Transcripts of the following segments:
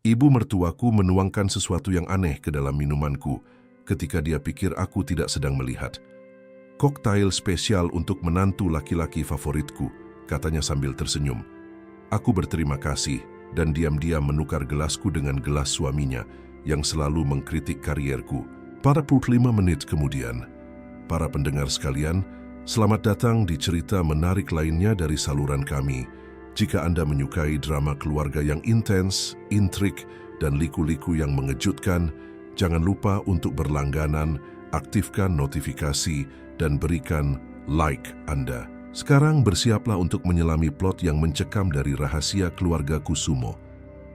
Ibu mertuaku menuangkan sesuatu yang aneh ke dalam minumanku ketika dia pikir aku tidak sedang melihat. Koktail spesial untuk menantu laki-laki favoritku, katanya sambil tersenyum. Aku berterima kasih dan diam-diam menukar gelasku dengan gelas suaminya yang selalu mengkritik karierku. 45 menit kemudian, para pendengar sekalian, selamat datang di cerita menarik lainnya dari saluran kami. Jika Anda menyukai drama keluarga yang intens, intrik, dan liku-liku yang mengejutkan, jangan lupa untuk berlangganan, aktifkan notifikasi, dan berikan like Anda. Sekarang bersiaplah untuk menyelami plot yang mencekam dari rahasia keluarga Kusumo.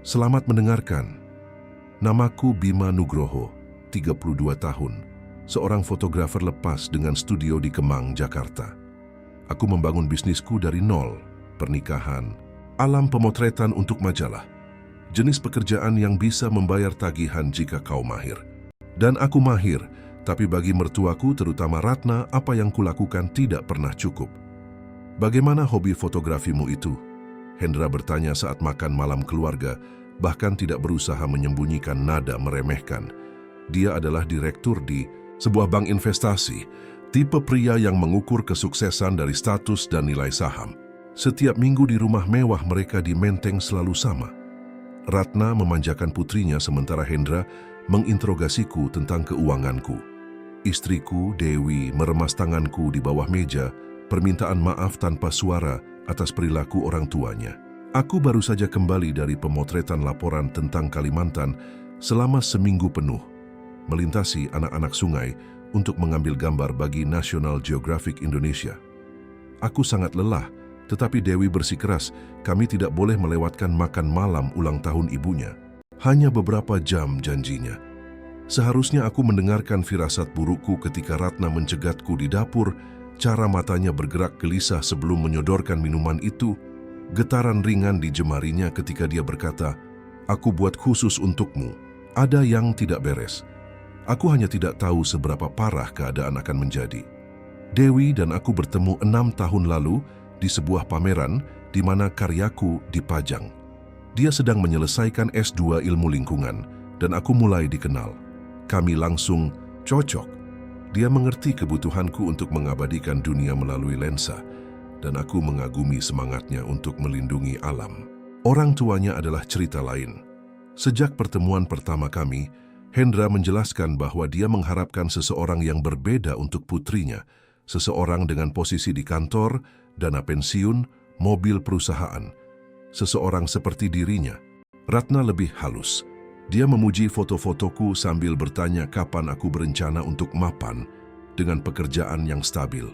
Selamat mendengarkan. Namaku Bima Nugroho, 32 tahun, seorang fotografer lepas dengan studio di Kemang, Jakarta. Aku membangun bisnisku dari nol, pernikahan, alam pemotretan untuk majalah, jenis pekerjaan yang bisa membayar tagihan jika kau mahir. Dan aku mahir, tapi bagi mertuaku terutama Ratna, apa yang kulakukan tidak pernah cukup. Bagaimana hobi fotografimu itu? Hendra bertanya saat makan malam keluarga, bahkan tidak berusaha menyembunyikan nada meremehkan. Dia adalah direktur di sebuah bank investasi, tipe pria yang mengukur kesuksesan dari status dan nilai saham. Setiap minggu di rumah mewah mereka di Menteng selalu sama. Ratna memanjakan putrinya sementara Hendra menginterogasiku tentang keuanganku. Istriku, Dewi, meremas tanganku di bawah meja, permintaan maaf tanpa suara atas perilaku orang tuanya. Aku baru saja kembali dari pemotretan laporan tentang Kalimantan selama seminggu penuh, melintasi anak-anak sungai untuk mengambil gambar bagi National Geographic Indonesia. Aku sangat lelah, tetapi Dewi bersikeras kami tidak boleh melewatkan makan malam ulang tahun ibunya. Hanya beberapa jam janjinya. Seharusnya aku mendengarkan firasat burukku ketika Ratna mencegatku di dapur, cara matanya bergerak gelisah sebelum menyodorkan minuman itu, getaran ringan di jemarinya ketika dia berkata, "Aku buat khusus untukmu." Ada yang tidak beres. Aku hanya tidak tahu seberapa parah keadaan akan menjadi. Dewi dan aku bertemu 6 tahun lalu di sebuah pameran di mana karyaku dipajang. Dia sedang menyelesaikan S2 ilmu lingkungan dan aku mulai dikenal. Kami langsung cocok. Dia mengerti kebutuhanku untuk mengabadikan dunia melalui lensa dan aku mengagumi semangatnya untuk melindungi alam. Orang tuanya adalah cerita lain. Sejak pertemuan pertama kami, Hendra menjelaskan bahwa dia mengharapkan seseorang yang berbeda untuk putrinya, seseorang dengan posisi di kantor, dana pensiun, mobil perusahaan, seseorang seperti dirinya. Ratna lebih halus. Dia memuji foto-fotoku sambil bertanya kapan aku berencana untuk mapan dengan pekerjaan yang stabil.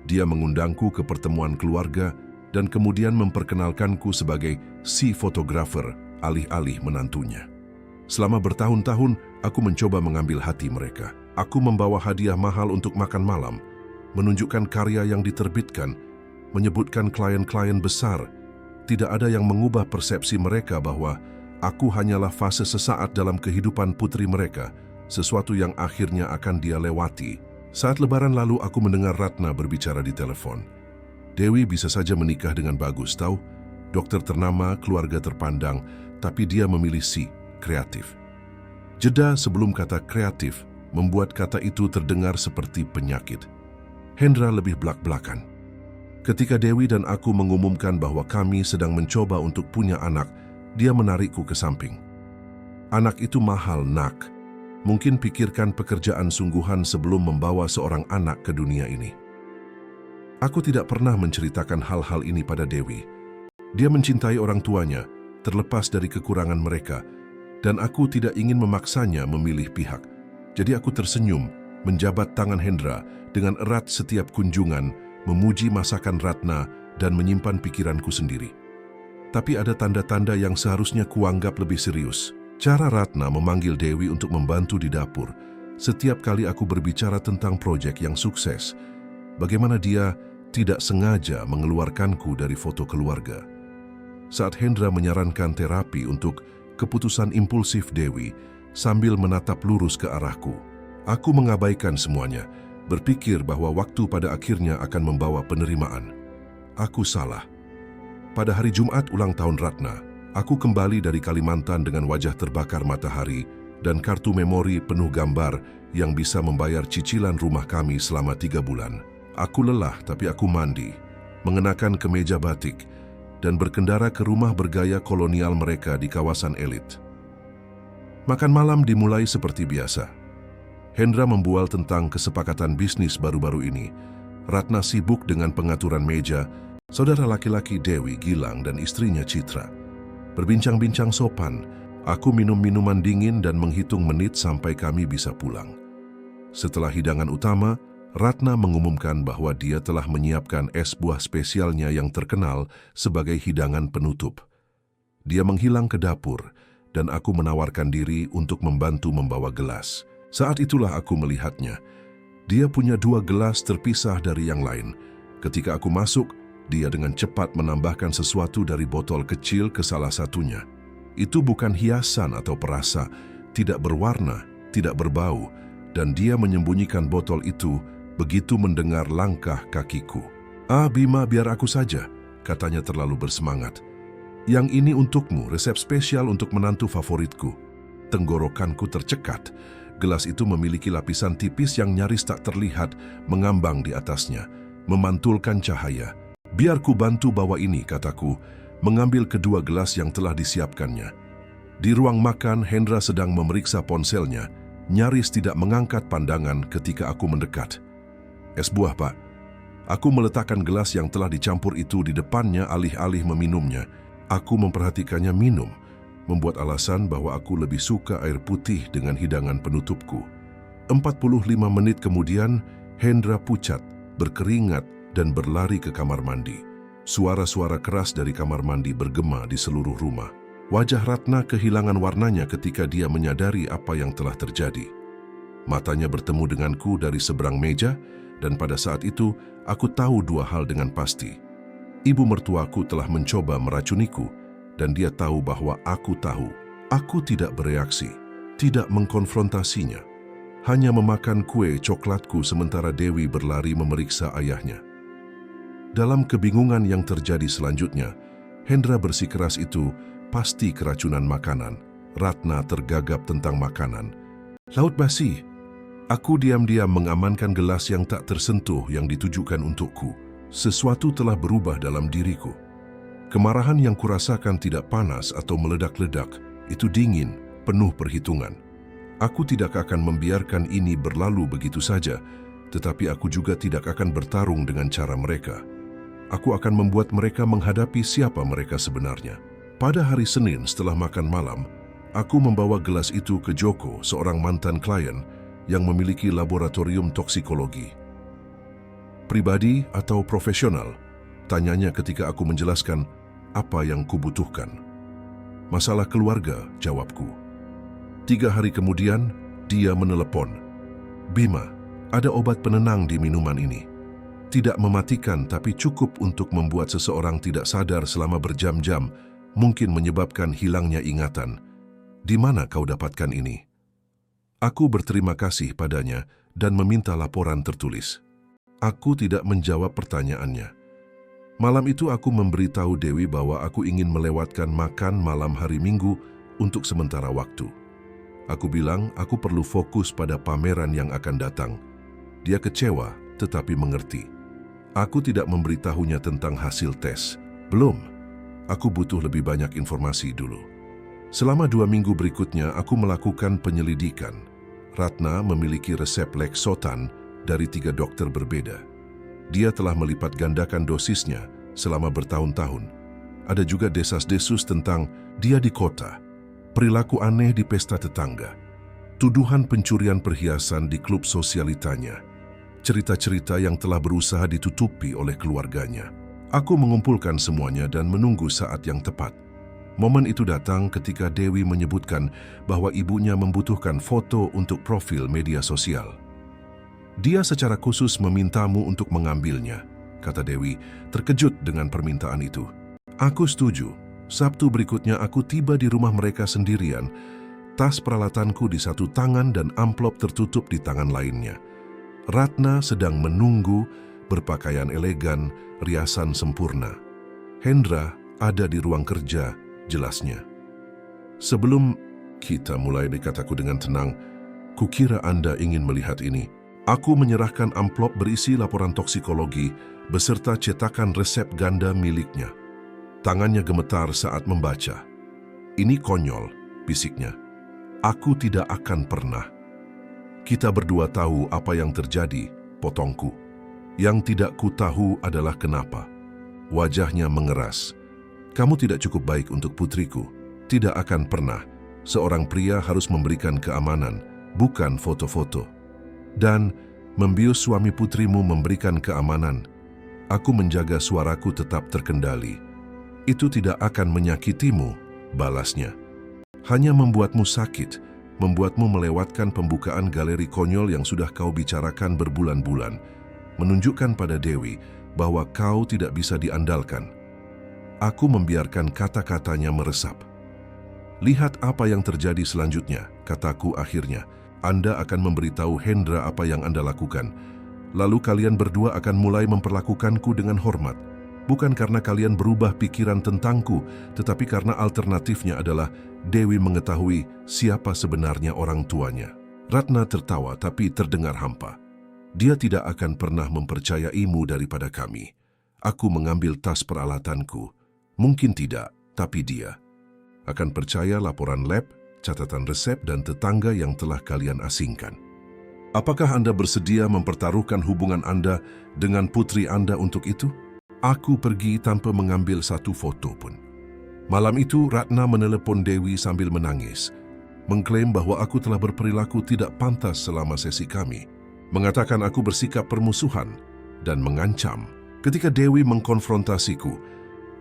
Dia mengundangku ke pertemuan keluarga dan kemudian memperkenalkanku sebagai si fotografer alih-alih menantunya. Selama bertahun-tahun, aku mencoba mengambil hati mereka. Aku membawa hadiah mahal untuk makan malam, menunjukkan karya yang diterbitkan, menyebutkan klien-klien besar. Tidak ada yang mengubah persepsi mereka bahwa aku hanyalah fase sesaat dalam kehidupan putri mereka, sesuatu yang akhirnya akan dia lewati. Saat lebaran lalu aku mendengar Ratna berbicara di telepon. Dewi bisa saja menikah dengan bagus, tahu? Dokter ternama, keluarga terpandang, tapi dia memilih si kreatif. Jeda sebelum kata kreatif membuat kata itu terdengar seperti penyakit. Hendra lebih belak-belakan. Ketika Dewi dan aku mengumumkan bahwa kami sedang mencoba untuk punya anak, dia menarikku ke samping. Anak itu mahal, nak. Mungkin pikirkan pekerjaan sungguhan sebelum membawa seorang anak ke dunia ini. Aku tidak pernah menceritakan hal-hal ini pada Dewi. Dia mencintai orang tuanya, terlepas dari kekurangan mereka, dan aku tidak ingin memaksanya memilih pihak. Jadi aku tersenyum, menjabat tangan Hendra dengan erat setiap kunjungan, memuji masakan Ratna, dan menyimpan pikiranku sendiri. Tapi ada tanda-tanda yang seharusnya kuanggap lebih serius. Cara Ratna memanggil Dewi untuk membantu di dapur. Setiap kali aku berbicara tentang proyek yang sukses, bagaimana dia tidak sengaja mengeluarkanku dari foto keluarga. Saat Hendra menyarankan terapi untuk keputusan impulsif Dewi, sambil menatap lurus ke arahku, aku mengabaikan semuanya, berpikir bahwa waktu pada akhirnya akan membawa penerimaan. Aku salah. Pada hari Jumat ulang tahun Ratna, Aku kembali dari Kalimantan dengan wajah terbakar matahari dan kartu memori penuh gambar yang bisa membayar cicilan rumah kami selama 3 bulan. Aku lelah tapi aku mandi, mengenakan kemeja batik, dan berkendara ke rumah bergaya kolonial mereka di kawasan elit. Makan malam dimulai seperti biasa. Hendra membual tentang kesepakatan bisnis baru-baru ini. Ratna sibuk dengan pengaturan meja, saudara laki-laki Dewi, Gilang, dan istrinya Citra berbincang-bincang sopan. Aku minum minuman dingin dan menghitung menit sampai kami bisa pulang. Setelah hidangan utama, Ratna mengumumkan bahwa dia telah menyiapkan es buah spesialnya yang terkenal sebagai hidangan penutup. Dia menghilang ke dapur, dan aku menawarkan diri untuk membantu membawa gelas. Saat itulah aku melihatnya. Dia punya 2 gelas terpisah dari yang lain. Ketika aku masuk, dia dengan cepat menambahkan sesuatu dari botol kecil ke salah satunya. Itu bukan hiasan atau perasa, tidak berwarna, tidak berbau, dan dia menyembunyikan botol itu begitu mendengar langkah kakiku. "Ah, Bima, biar aku saja," katanya terlalu bersemangat. "Yang ini untukmu, resep spesial untuk menantu favoritku." Tenggorokanku tercekat. Gelas itu memiliki lapisan tipis yang nyaris tak terlihat mengambang di atasnya, memantulkan cahaya. "Biar ku bantu bawa ini," kataku, mengambil kedua gelas yang telah disiapkannya. Di ruang makan, Hendra sedang memeriksa ponselnya, nyaris tidak mengangkat pandangan ketika aku mendekat. "Es buah, Pak." Aku meletakkan gelas yang telah dicampur itu di depannya alih-alih meminumnya. Aku memperhatikannya minum, membuat alasan bahwa aku lebih suka air putih dengan hidangan penutupku. 45 menit kemudian, Hendra pucat, berkeringat, dan berlari ke kamar mandi. Suara-suara keras dari kamar mandi bergema di seluruh rumah. Wajah Ratna kehilangan warnanya ketika dia menyadari apa yang telah terjadi. Matanya bertemu denganku dari seberang meja, dan pada saat itu aku tahu 2 hal dengan pasti. Ibu mertuaku telah mencoba meracuniku, dan dia tahu bahwa aku tahu. Aku tidak bereaksi, tidak mengkonfrontasinya. Hanya memakan kue coklatku sementara Dewi berlari memeriksa ayahnya. Dalam kebingungan yang terjadi selanjutnya, Hendra bersikeras itu pasti keracunan makanan. Ratna tergagap tentang makanan. "Laut basi." Aku diam-diam mengamankan gelas yang tak tersentuh yang ditujukan untukku. Sesuatu telah berubah dalam diriku. Kemarahan yang kurasakan tidak panas atau meledak-ledak, itu dingin, penuh perhitungan. Aku tidak akan membiarkan ini berlalu begitu saja, tetapi aku juga tidak akan bertarung dengan cara mereka. Aku akan membuat mereka menghadapi siapa mereka sebenarnya. Pada hari Senin setelah makan malam, aku membawa gelas itu ke Joko, seorang mantan klien yang memiliki laboratorium toksikologi. "Pribadi atau profesional?" tanyanya ketika aku menjelaskan apa yang kubutuhkan. "Masalah keluarga," jawabku. 3 hari kemudian, dia menelepon. "Bima, ada obat penenang di minuman ini. Tidak mematikan tapi cukup untuk membuat seseorang tidak sadar selama berjam-jam, mungkin menyebabkan hilangnya ingatan. Di mana kau dapatkan ini?" Aku berterima kasih padanya dan meminta laporan tertulis. Aku tidak menjawab pertanyaannya. Malam itu aku memberitahu Dewi bahwa aku ingin melewatkan makan malam hari Minggu untuk sementara waktu. Aku bilang aku perlu fokus pada pameran yang akan datang. Dia kecewa tetapi mengerti. Aku tidak memberitahunya tentang hasil tes. Belum. Aku butuh lebih banyak informasi dulu. Selama 2 minggu berikutnya, aku melakukan penyelidikan. Ratna memiliki resep Lexotan dari 3 dokter berbeda. Dia telah melipat gandakan dosisnya selama bertahun-tahun. Ada juga desas-desus tentang dia di kota, perilaku aneh di pesta tetangga, tuduhan pencurian perhiasan di klub sosialitanya, cerita-cerita yang telah berusaha ditutupi oleh keluarganya. Aku mengumpulkan semuanya dan menunggu saat yang tepat. Momen itu datang ketika Dewi menyebutkan bahwa ibunya membutuhkan foto untuk profil media sosial. "Dia secara khusus memintamu untuk mengambilnya," kata Dewi, terkejut dengan permintaan itu. Aku setuju. Sabtu berikutnya aku tiba di rumah mereka sendirian, tas peralatanku di satu tangan dan amplop tertutup di tangan lainnya. Ratna sedang menunggu, berpakaian elegan, riasan sempurna. Hendra ada di ruang kerja, jelasnya. Sebelum kita mulai, kataku dengan tenang, kukira Anda ingin melihat ini. Aku menyerahkan amplop berisi laporan toksikologi beserta cetakan resep ganda miliknya. Tangannya gemetar saat membaca. Ini konyol, bisiknya. Aku tidak akan pernah. Kita berdua tahu apa yang terjadi, potongku. Yang tidak ku tahu adalah kenapa. Wajahnya mengeras. Kamu tidak cukup baik untuk putriku. Tidak akan pernah. Seorang pria harus memberikan keamanan, bukan foto-foto. Dan membius suami putrimu memberikan keamanan. Aku menjaga suaraku tetap terkendali. Itu tidak akan menyakitimu, balasnya. Hanya membuatmu sakit, membuatmu melewatkan pembukaan galeri konyol yang sudah kau bicarakan berbulan-bulan, menunjukkan pada Dewi bahwa kau tidak bisa diandalkan. Aku membiarkan kata-katanya meresap. Lihat apa yang terjadi selanjutnya, kataku akhirnya. Anda akan memberitahu Hendra apa yang Anda lakukan. Lalu kalian berdua akan mulai memperlakukanku dengan hormat. Bukan karena kalian berubah pikiran tentangku, tetapi karena alternatifnya adalah Dewi mengetahui siapa sebenarnya orang tuanya. Ratna tertawa tapi terdengar hampa. Dia tidak akan pernah mempercayaimu daripada kami. Aku mengambil tas peralatanku. Mungkin tidak, tapi dia akan percaya laporan lab, catatan resep, dan tetangga yang telah kalian asingkan. Apakah Anda bersedia mempertaruhkan hubungan Anda dengan putri Anda untuk itu? Aku pergi tanpa mengambil satu foto pun. Malam itu, Ratna menelepon Dewi sambil menangis, mengklaim bahwa aku telah berperilaku tidak pantas selama sesi kami, mengatakan aku bersikap permusuhan, dan mengancam. Ketika Dewi mengkonfrontasiku,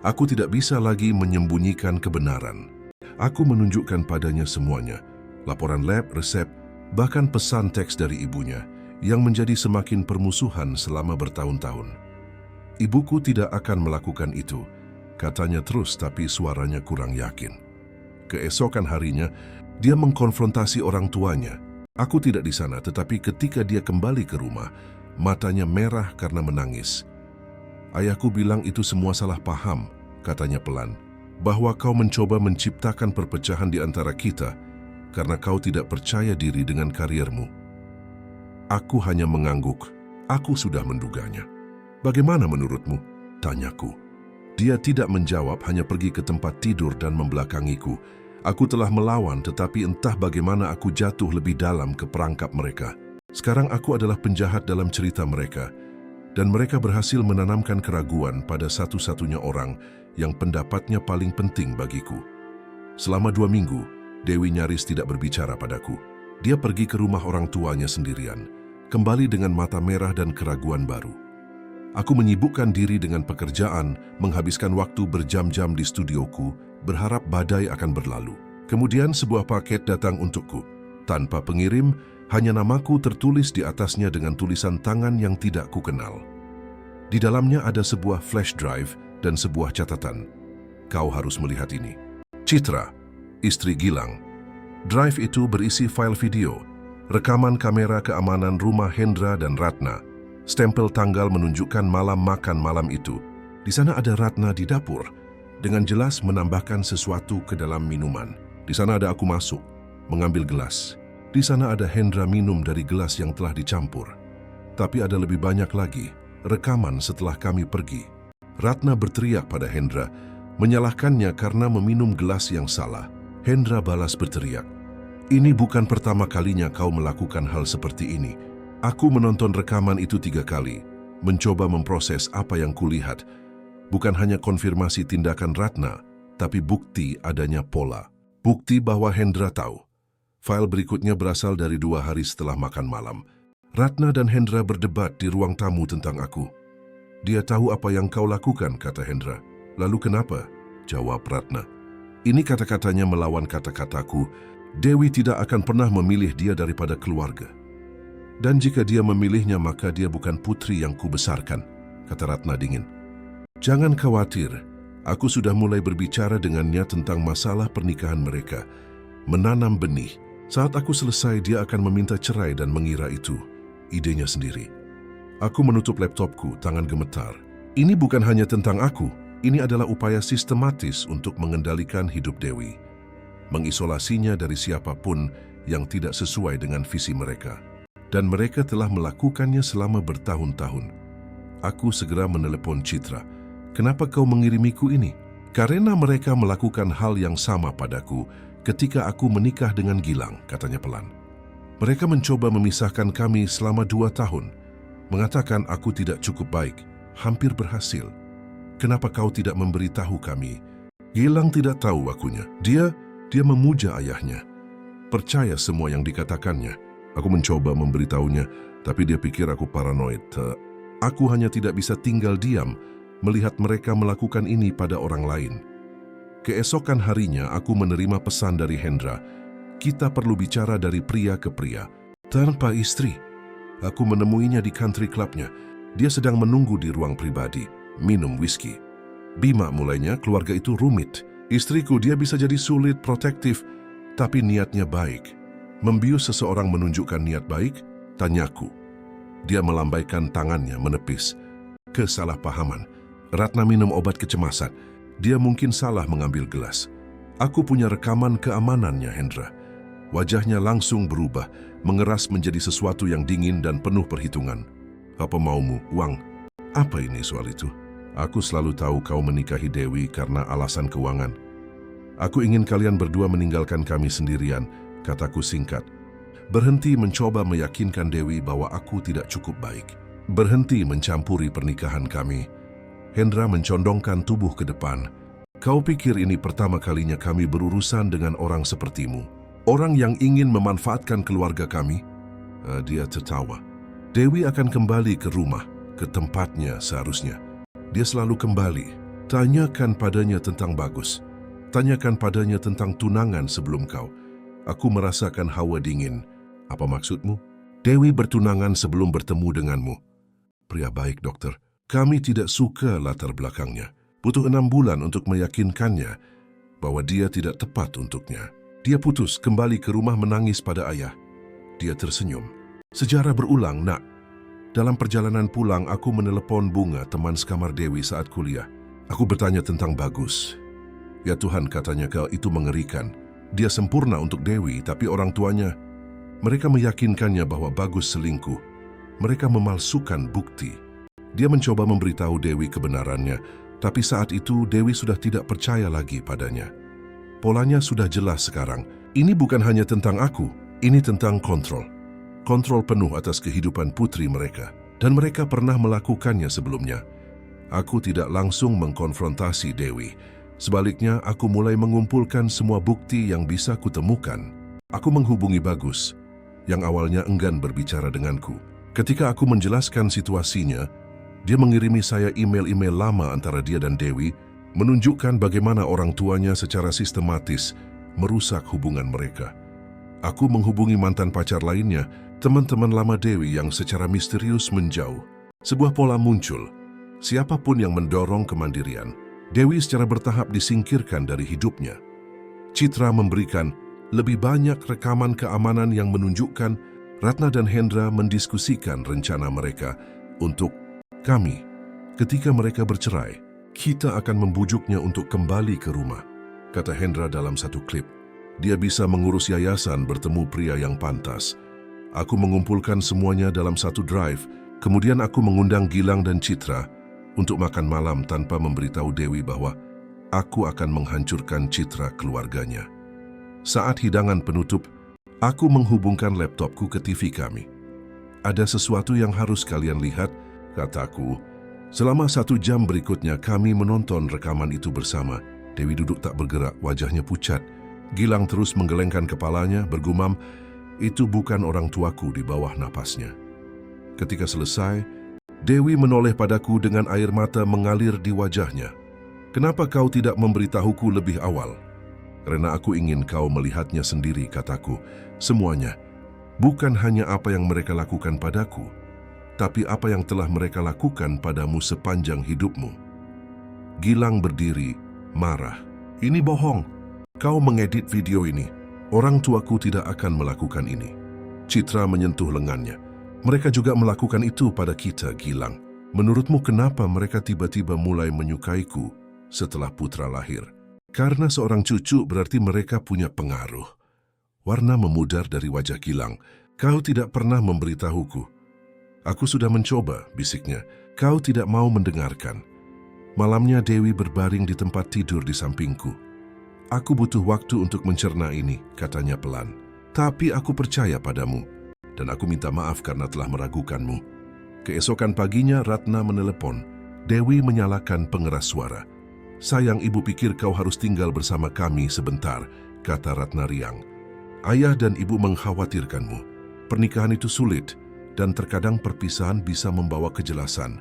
aku tidak bisa lagi menyembunyikan kebenaran. Aku menunjukkan padanya semuanya, laporan lab, resep, bahkan pesan teks dari ibunya, yang menjadi semakin permusuhan selama bertahun-tahun. Ibuku tidak akan melakukan itu, katanya terus tapi suaranya kurang yakin. Keesokan harinya, dia mengkonfrontasi orang tuanya. Aku tidak di sana, tetapi ketika dia kembali ke rumah, matanya merah karena menangis. Ayahku bilang itu semua salah paham, katanya pelan, bahwa kau mencoba menciptakan perpecahan di antara kita karena kau tidak percaya diri dengan kariermu. Aku hanya mengangguk. Aku sudah menduganya. Bagaimana menurutmu? Tanyaku. Dia tidak menjawab, hanya pergi ke tempat tidur dan membelakangiku. Aku telah melawan, tetapi entah bagaimana aku jatuh lebih dalam ke perangkap mereka. Sekarang aku adalah penjahat dalam cerita mereka, dan mereka berhasil menanamkan keraguan pada satu-satunya orang yang pendapatnya paling penting bagiku. Selama 2 minggu, Dewi nyaris tidak berbicara padaku. Dia pergi ke rumah orang tuanya sendirian, kembali dengan mata merah dan keraguan baru. Aku menyibukkan diri dengan pekerjaan, menghabiskan waktu berjam-jam di studioku, berharap badai akan berlalu. Kemudian sebuah paket datang untukku. Tanpa pengirim, hanya namaku tertulis di atasnya dengan tulisan tangan yang tidak kukenal. Di dalamnya ada sebuah flash drive dan sebuah catatan. Kau harus melihat ini. Citra, istri Gilang. Drive itu berisi file video, rekaman kamera keamanan rumah Hendra dan Ratna. Stempel tanggal menunjukkan malam makan malam itu. Di sana ada Ratna di dapur, dengan jelas menambahkan sesuatu ke dalam minuman. Di sana ada aku masuk, mengambil gelas. Di sana ada Hendra minum dari gelas yang telah dicampur. Tapi ada lebih banyak lagi, rekaman setelah kami pergi. Ratna berteriak pada Hendra, menyalahkannya karena meminum gelas yang salah. Hendra balas berteriak, "Ini bukan pertama kalinya kau melakukan hal seperti ini. Aku menonton rekaman itu 3 kali, mencoba memproses apa yang kulihat. Bukan hanya konfirmasi tindakan Ratna, tapi bukti adanya pola. Bukti bahwa Hendra tahu." File berikutnya berasal dari 2 hari setelah makan malam. Ratna dan Hendra berdebat di ruang tamu tentang aku. "Dia tahu apa yang kau lakukan," kata Hendra. "Lalu kenapa?" jawab Ratna. Ini kata-katanya melawan kata-kataku. Dewi tidak akan pernah memilih dia daripada keluarga. Dan jika dia memilihnya, maka dia bukan putri yang kubesarkan, kata Ratna dingin. "Jangan khawatir, aku sudah mulai berbicara dengannya tentang masalah pernikahan mereka. Menanam benih. Saat aku selesai, dia akan meminta cerai dan mengira itu idenya sendiri." Aku menutup laptopku, tangan gemetar. Ini bukan hanya tentang aku. Ini adalah upaya sistematis untuk mengendalikan hidup Dewi, mengisolasinya dari siapapun yang tidak sesuai dengan visi mereka. Dan mereka telah melakukannya selama bertahun-tahun. Aku segera menelepon Citra. Kenapa kau mengirimiku ini? Karena mereka melakukan hal yang sama padaku ketika aku menikah dengan Gilang, katanya pelan. Mereka mencoba memisahkan kami selama 2 tahun. Mengatakan aku tidak cukup baik, hampir berhasil. Kenapa kau tidak memberitahu kami? Gilang tidak tahu akunya. Dia memuja ayahnya. Percaya semua yang dikatakannya. Aku mencoba memberitahunya, tapi dia pikir aku paranoid. Aku hanya tidak bisa tinggal diam melihat mereka melakukan ini pada orang lain. Keesokan harinya aku menerima pesan dari Hendra. Kita perlu bicara dari pria ke pria. Tanpa istri. Aku menemuinya di country clubnya. Dia sedang menunggu di ruang pribadi, minum whisky. Bima mulainya keluarga itu rumit. Istriku dia bisa jadi sulit, protektif, tapi niatnya baik. Membius seseorang menunjukkan niat baik? Tanyaku. Dia melambaikan tangannya menepis. Kesalahpahaman. Ratna minum obat kecemasan. Dia mungkin salah mengambil gelas. Aku punya rekaman keamanannya, Hendra. Wajahnya langsung berubah, mengeras menjadi sesuatu yang dingin dan penuh perhitungan. Apa maumu, uang? Apa ini soal itu? Aku selalu tahu kau menikahi Dewi karena alasan keuangan. Aku ingin kalian berdua meninggalkan kami sendirian, kataku singkat. Berhenti mencoba meyakinkan Dewi bahwa aku tidak cukup baik. Berhenti mencampuri pernikahan kami. Hendra mencondongkan tubuh ke depan. Kau pikir ini pertama kalinya kami berurusan dengan orang sepertimu? Orang yang ingin memanfaatkan keluarga kami? Dia tertawa. Dewi akan kembali ke rumah, ke tempatnya seharusnya. Dia selalu kembali. Tanyakan padanya tentang Bagus. Tanyakan padanya tentang tunangan sebelum kau. Aku merasakan hawa dingin. Apa maksudmu? Dewi bertunangan sebelum bertemu denganmu. Pria baik, dokter. Kami tidak suka latar belakangnya. Butuh 6 bulan untuk meyakinkannya bahwa dia tidak tepat untuknya. Dia putus kembali ke rumah menangis pada ayah. Dia tersenyum. Sejarah berulang, nak. Dalam perjalanan pulang, aku menelepon Bunga, teman sekamar Dewi saat kuliah. Aku bertanya tentang Bagus. Ya Tuhan, katanya, kau itu mengerikan. Dia sempurna untuk Dewi, tapi orang tuanya, mereka meyakinkannya bahwa Bagus selingkuh. Mereka memalsukan bukti. Dia mencoba memberitahu Dewi kebenarannya, tapi saat itu Dewi sudah tidak percaya lagi padanya. Polanya sudah jelas sekarang. Ini bukan hanya tentang aku, ini tentang kontrol. Kontrol penuh atas kehidupan putri mereka. Dan mereka pernah melakukannya sebelumnya. Aku tidak langsung mengkonfrontasi Dewi. Sebaliknya, aku mulai mengumpulkan semua bukti yang bisa kutemukan. Aku menghubungi Bagus, yang awalnya enggan berbicara denganku. Ketika aku menjelaskan situasinya, dia mengirimi saya email-email lama antara dia dan Dewi, menunjukkan bagaimana orang tuanya secara sistematis merusak hubungan mereka. Aku menghubungi mantan pacar lainnya, teman-teman lama Dewi yang secara misterius menjauh. Sebuah pola muncul. Siapapun yang mendorong kemandirian, Dewi secara bertahap disingkirkan dari hidupnya. Citra memberikan lebih banyak rekaman keamanan yang menunjukkan Ratna dan Hendra mendiskusikan rencana mereka untuk kami. Ketika mereka bercerai, kita akan membujuknya untuk kembali ke rumah, kata Hendra dalam satu klip. Dia bisa mengurus yayasan bertemu pria yang pantas. Aku mengumpulkan semuanya dalam satu drive, kemudian aku mengundang Gilang dan Citra untuk makan malam tanpa memberitahu Dewi bahwa aku akan menghancurkan citra keluarganya. Saat hidangan penutup, aku menghubungkan laptopku ke TV kami. Ada sesuatu yang harus kalian lihat, kataku. Selama 1 jam berikutnya kami menonton rekaman itu bersama. Dewi duduk tak bergerak, wajahnya pucat. Gilang terus menggelengkan kepalanya, bergumam, itu bukan orang tuaku di bawah napasnya. Ketika selesai, Dewi menoleh padaku dengan air mata mengalir di wajahnya. Kenapa kau tidak memberitahuku lebih awal? Karena aku ingin kau melihatnya sendiri, kataku. Semuanya, bukan hanya apa yang mereka lakukan padaku, tapi apa yang telah mereka lakukan padamu sepanjang hidupmu. Gilang berdiri, marah. Ini bohong. Kau mengedit video ini. Orang tuaku tidak akan melakukan ini. Citra menyentuh lengannya. Mereka juga melakukan itu pada kita, Gilang. Menurutmu kenapa mereka tiba-tiba mulai menyukaiku? setelah putra lahir. Karena seorang cucu berarti mereka punya pengaruh. Warna memudar dari wajah Gilang. Kau tidak pernah memberitahuku. Aku sudah mencoba, bisiknya. Kau tidak mau mendengarkan. Malamnya Dewi berbaring di tempat tidur di sampingku. Aku butuh waktu untuk mencerna ini, katanya pelan. Tapi aku percaya padamu. Dan aku minta maaf karena telah meragukanmu. Keesokan paginya Ratna menelepon. Dewi menyalakan pengeras suara. Sayang, ibu pikir kau harus tinggal bersama kami sebentar, kata Ratna riang. Ayah dan ibu mengkhawatirkanmu. Pernikahan itu sulit, dan terkadang perpisahan bisa membawa kejelasan.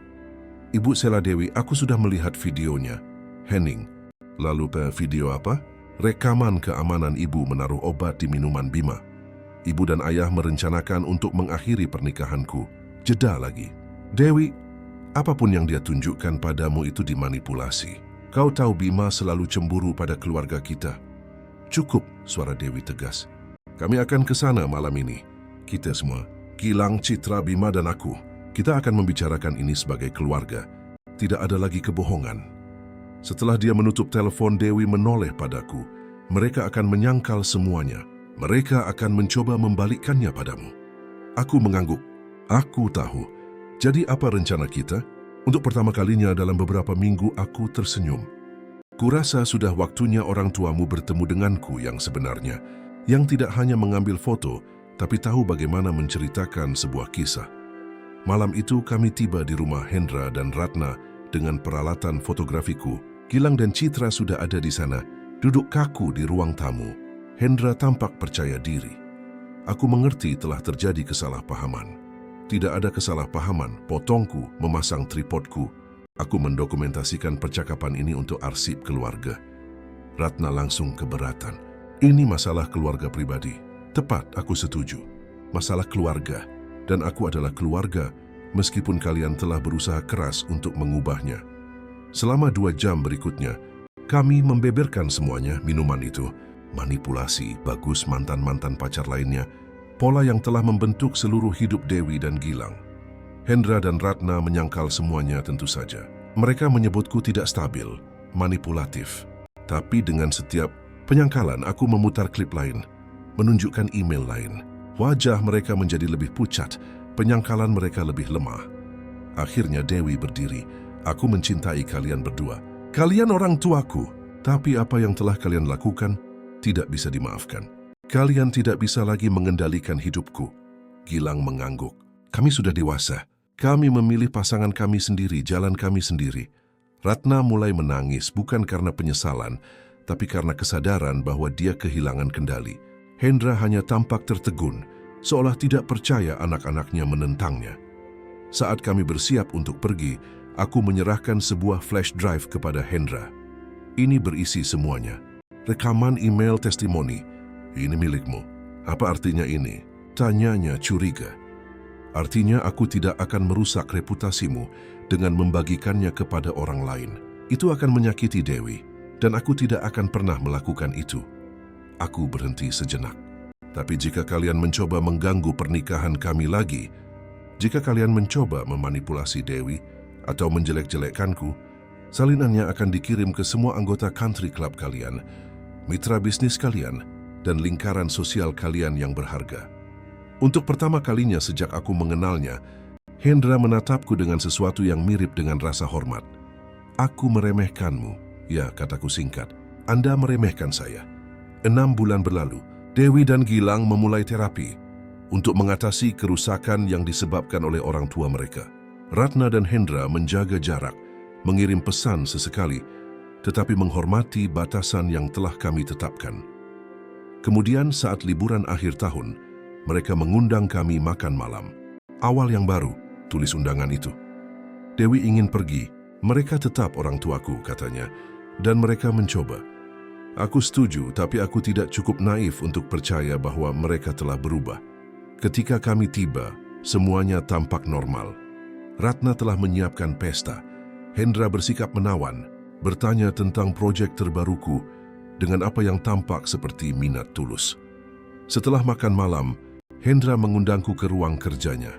Ibu Sela Dewi, aku sudah melihat videonya. Henning. Lalu video apa? Rekaman keamanan ibu menaruh obat di minuman Bima. Ibu dan ayah merencanakan untuk mengakhiri pernikahanku. Jeda lagi. Dewi, apapun yang dia tunjukkan padamu itu dimanipulasi. Kau tahu Bima selalu cemburu pada keluarga kita. Cukup, suara Dewi tegas. Kami akan ke sana malam ini. Kita semua, Gilang, Citra, Bima, dan aku. Kita akan membicarakan ini sebagai keluarga. Tidak ada lagi kebohongan. Setelah dia menutup telepon, Dewi menoleh padaku. Mereka akan menyangkal semuanya. Mereka akan mencoba membalikkannya padamu. Aku mengangguk. Aku tahu. Jadi apa rencana kita? Untuk pertama kalinya dalam beberapa minggu aku tersenyum. Kurasa sudah waktunya orang tuamu bertemu denganku yang sebenarnya. Yang tidak hanya mengambil foto, tapi tahu bagaimana menceritakan sebuah kisah. Malam itu kami tiba di rumah Hendra dan Ratna dengan peralatan fotografiku. Gilang dan Citra sudah ada di sana, duduk kaku di ruang tamu. Hendra tampak percaya diri. Aku mengerti telah terjadi kesalahpahaman. Tidak ada kesalahpahaman, potongku, memasang tripodku. Aku mendokumentasikan percakapan ini untuk arsip keluarga. Ratna langsung keberatan. Ini masalah keluarga pribadi. Tepat, aku setuju. Masalah keluarga. Dan aku adalah keluarga, meskipun kalian telah berusaha keras untuk mengubahnya. Selama 2 jam berikutnya, kami membeberkan semuanya, minuman itu, manipulasi, bagus mantan-mantan pacar lainnya, pola yang telah membentuk seluruh hidup Dewi dan Gilang. Hendra dan Ratna menyangkal semuanya tentu saja. Mereka menyebutku tidak stabil, manipulatif. Tapi dengan setiap penyangkalan, aku memutar klip lain, menunjukkan email lain. Wajah mereka menjadi lebih pucat, penyangkalan mereka lebih lemah. Akhirnya Dewi berdiri. Aku mencintai kalian berdua. Kalian orang tuaku, tapi apa yang telah kalian lakukan tidak bisa dimaafkan. Kalian tidak bisa lagi mengendalikan hidupku. Gilang mengangguk. Kami sudah dewasa. Kami memilih pasangan kami sendiri, jalan kami sendiri. Ratna mulai menangis bukan karena penyesalan, tapi karena kesadaran bahwa dia kehilangan kendali. Hendra hanya tampak tertegun, seolah tidak percaya anak-anaknya menentangnya. Saat kami bersiap untuk pergi, aku menyerahkan sebuah flash drive kepada Hendra. Ini berisi semuanya. Rekaman email testimoni. Ini milikmu. Apa artinya ini? Tanyanya curiga. Artinya aku tidak akan merusak reputasimu dengan membagikannya kepada orang lain. Itu akan menyakiti Dewi, dan aku tidak akan pernah melakukan itu. Aku berhenti sejenak. Tapi jika kalian mencoba mengganggu pernikahan kami lagi, jika kalian mencoba memanipulasi Dewi atau menjelek-jelekkanku, salinannya akan dikirim ke semua anggota country club kalian, mitra bisnis kalian, dan lingkaran sosial kalian yang berharga. Untuk pertama kalinya sejak aku mengenalnya, Hendra menatapku dengan sesuatu yang mirip dengan rasa hormat. Aku meremehkanmu, ya, kataku singkat. Anda meremehkan saya. 6 bulan berlalu, Dewi dan Gilang memulai terapi untuk mengatasi kerusakan yang disebabkan oleh orang tua mereka. Ratna dan Hendra menjaga jarak, mengirim pesan sesekali, tetapi menghormati batasan yang telah kami tetapkan. Kemudian saat liburan akhir tahun, mereka mengundang kami makan malam. Awal yang baru, tulis undangan itu. Dewi ingin pergi, mereka tetap orang tuaku, katanya, dan mereka mencoba. Aku setuju, tapi aku tidak cukup naif untuk percaya bahwa mereka telah berubah. Ketika kami tiba, semuanya tampak normal. Ratna telah menyiapkan pesta. Hendra bersikap menawan, bertanya tentang proyek terbaruku dengan apa yang tampak seperti minat tulus. Setelah makan malam, Hendra mengundangku ke ruang kerjanya.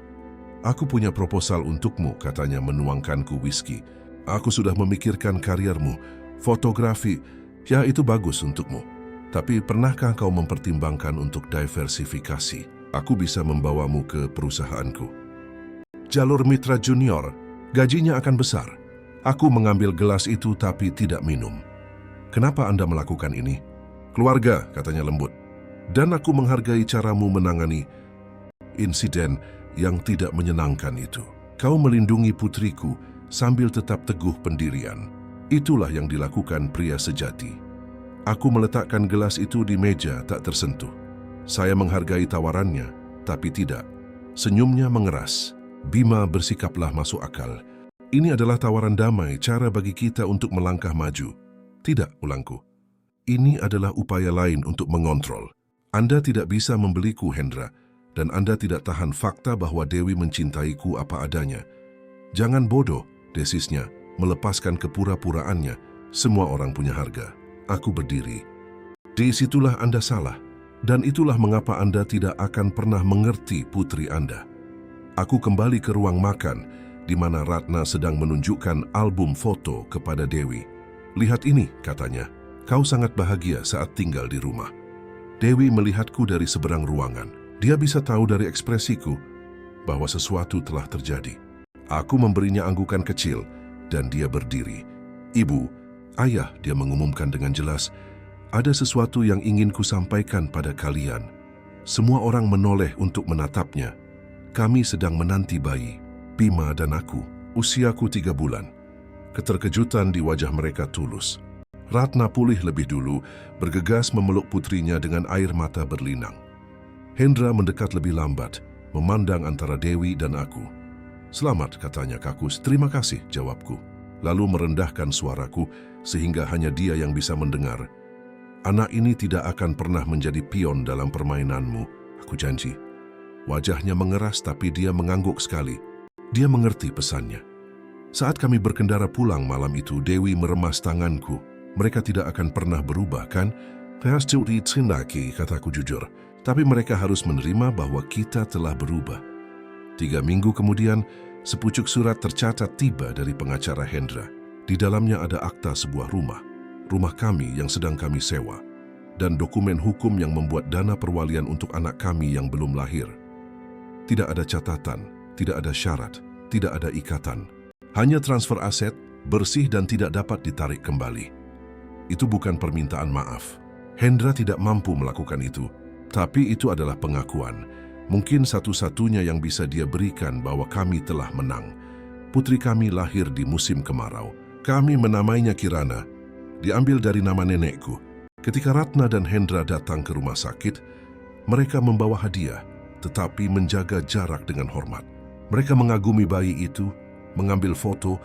Aku punya proposal untukmu, katanya menuangkanku whisky. Aku sudah memikirkan kariermu, Fotografi, ya itu bagus untukmu. Tapi pernahkah kau mempertimbangkan untuk diversifikasi? Aku bisa membawamu ke perusahaanku. Jalur mitra junior, gajinya akan besar. Aku mengambil gelas itu tapi tidak minum. Kenapa Anda melakukan ini? Keluarga, katanya lembut. Dan aku menghargai caramu menangani insiden yang tidak menyenangkan itu. Kau melindungi putriku sambil tetap teguh pendirian. Itulah yang dilakukan pria sejati. Aku meletakkan gelas itu di meja tak tersentuh. Saya menghargai tawarannya, tapi tidak. Senyumnya mengeras. Bima, bersikaplah masuk akal. Ini adalah tawaran damai, cara bagi kita untuk melangkah maju. Tidak, ulangku. Ini adalah upaya lain untuk mengontrol. Anda tidak bisa membeliku, Hendra, dan Anda tidak tahan fakta bahwa Dewi mencintaiku apa adanya. Jangan bodoh, desisnya, melepaskan kepura-puraannya. Semua orang punya harga. Aku berdiri. Di situlah Anda salah, dan itulah mengapa Anda tidak akan pernah mengerti putri Anda. Aku kembali ke ruang makan, di mana Ratna sedang menunjukkan album foto kepada Dewi. Lihat ini, katanya. Kau sangat bahagia saat tinggal di rumah. Dewi melihatku dari seberang ruangan. Dia bisa tahu dari ekspresiku bahwa sesuatu telah terjadi. Aku memberinya anggukan kecil dan dia berdiri. Ibu, ayah, dia mengumumkan dengan jelas, ada sesuatu yang ingin ku sampaikan pada kalian. Semua orang menoleh untuk menatapnya. Kami sedang menanti bayi, Bima dan aku. Usiaku 3 bulan. Keterkejutan di wajah mereka tulus. Ratna pulih lebih dulu, bergegas memeluk putrinya dengan air mata berlinang. Hendra mendekat lebih lambat, memandang antara Dewi dan aku. Selamat, katanya kakus. Terima kasih, jawabku. Lalu merendahkan suaraku, sehingga hanya dia yang bisa mendengar. Anak ini tidak akan pernah menjadi pion dalam permainanmu, aku janji. Wajahnya mengeras tapi dia mengangguk sekali. Dia mengerti pesannya. Saat kami berkendara pulang malam itu, Dewi meremas tanganku. Mereka tidak akan pernah berubah, kan? Pasti tsindaki, kataku jujur. Tapi mereka harus menerima bahwa kita telah berubah. 3 minggu kemudian, sepucuk surat tercatat tiba dari pengacara Hendra. Di dalamnya ada akta sebuah rumah kami yang sedang kami sewa, dan dokumen hukum yang membuat dana perwalian untuk anak kami yang belum lahir. Tidak ada catatan, tidak ada syarat, tidak ada ikatan. Hanya transfer aset, bersih dan tidak dapat ditarik kembali. Itu bukan permintaan maaf. Hendra tidak mampu melakukan itu, tapi itu adalah pengakuan. Mungkin satu-satunya yang bisa dia berikan bahwa kami telah menang. Putri kami lahir di musim kemarau. Kami menamainya Kirana, diambil dari nama nenekku. Ketika Ratna dan Hendra datang ke rumah sakit, mereka membawa hadiah, tetapi menjaga jarak dengan hormat. Mereka mengagumi bayi itu, mengambil foto,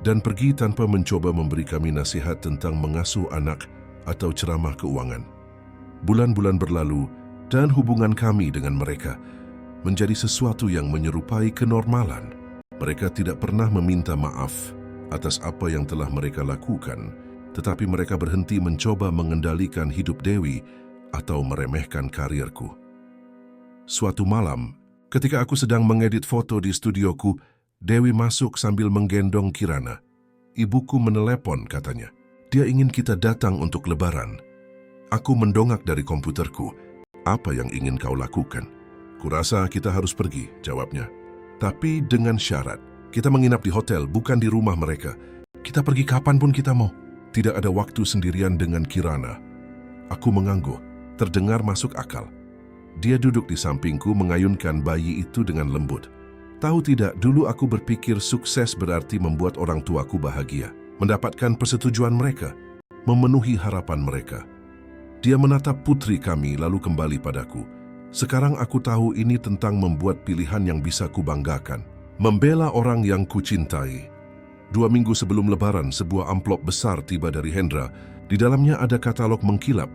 dan pergi tanpa mencoba memberi kami nasihat tentang mengasuh anak atau ceramah keuangan. Bulan-bulan berlalu, dan hubungan kami dengan mereka menjadi sesuatu yang menyerupai kenormalan. Mereka tidak pernah meminta maaf atas apa yang telah mereka lakukan, tetapi mereka berhenti mencoba mengendalikan hidup Dewi atau meremehkan karirku. Suatu malam, ketika aku sedang mengedit foto di studioku, Dewi masuk sambil menggendong Kirana. Ibuku menelepon, katanya. Dia ingin kita datang untuk lebaran. Aku mendongak dari komputerku. Apa yang ingin kau lakukan? Kurasa kita harus pergi, jawabnya. Tapi dengan syarat. Kita menginap di hotel, bukan di rumah mereka. Kita pergi kapanpun kita mau. Tidak ada waktu sendirian dengan Kirana. Aku mengangguk, terdengar masuk akal. Dia duduk di sampingku mengayunkan bayi itu dengan lembut. Tahu tidak, dulu aku berpikir sukses berarti membuat orang tuaku bahagia, mendapatkan persetujuan mereka, memenuhi harapan mereka. Dia menatap putri kami lalu kembali padaku. Sekarang aku tahu ini tentang membuat pilihan yang bisa kubanggakan, membela orang yang kucintai. 2 minggu sebelum lebaran, sebuah amplop besar tiba dari Hendra. Di dalamnya ada katalog mengkilap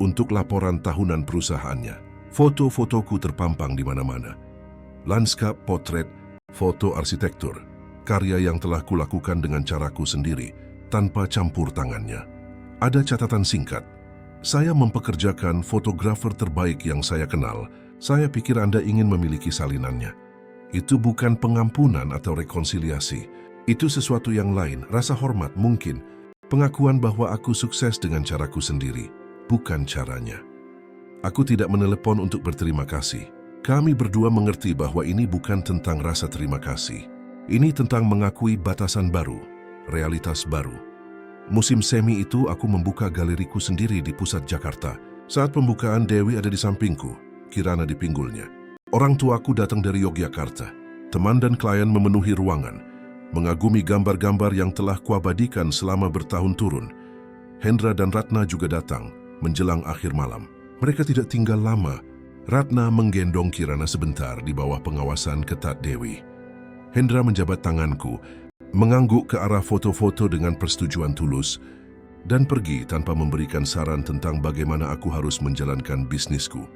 untuk laporan tahunan perusahaannya. Foto-fotoku terpampang di mana-mana. Lanskap, potret, foto arsitektur, karya yang telah kulakukan dengan caraku sendiri, tanpa campur tangannya. Ada catatan singkat. Saya mempekerjakan fotografer terbaik yang saya kenal. Saya pikir Anda ingin memiliki salinannya. Itu bukan pengampunan atau rekonsiliasi. Itu sesuatu yang lain, rasa hormat mungkin. Pengakuan bahwa aku sukses dengan caraku sendiri, bukan caranya. Aku tidak menelepon untuk berterima kasih. Kami berdua mengerti bahwa ini bukan tentang rasa terima kasih. Ini tentang mengakui batasan baru, realitas baru. Musim semi itu aku membuka galeriku sendiri di pusat Jakarta. Saat pembukaan, Dewi ada di sampingku, Kirana di pinggulnya. Orang tuaku datang dari Yogyakarta. Teman dan klien memenuhi ruangan, mengagumi gambar-gambar yang telah kuabadikan selama bertahun turun. Hendra dan Ratna juga datang, menjelang akhir malam. Mereka tidak tinggal lama. Ratna menggendong Kirana sebentar di bawah pengawasan ketat Dewi. Hendra menjabat tanganku, mengangguk ke arah foto-foto dengan persetujuan tulus, dan pergi tanpa memberikan saran tentang bagaimana aku harus menjalankan bisnisku.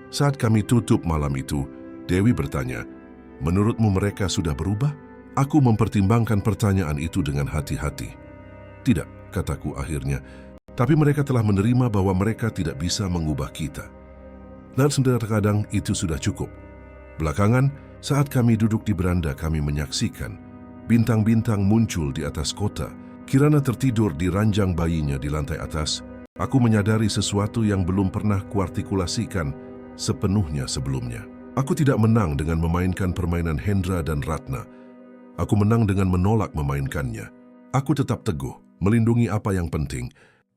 Saat kami tutup malam itu, Dewi bertanya, "Menurutmu mereka sudah berubah?" Aku mempertimbangkan pertanyaan itu dengan hati-hati. "Tidak," kataku akhirnya, "tapi mereka telah menerima bahwa mereka tidak bisa mengubah kita. Dan kadang itu sudah cukup." Belakangan, saat kami duduk di beranda, kami menyaksikan bintang-bintang muncul di atas kota. Kirana tertidur di ranjang bayinya di lantai atas. Aku menyadari sesuatu yang belum pernah kuartikulasikan sepenuhnya sebelumnya. Aku tidak menang dengan memainkan permainan Hendra dan Ratna. Aku menang dengan menolak memainkannya. Aku tetap teguh, melindungi apa yang penting,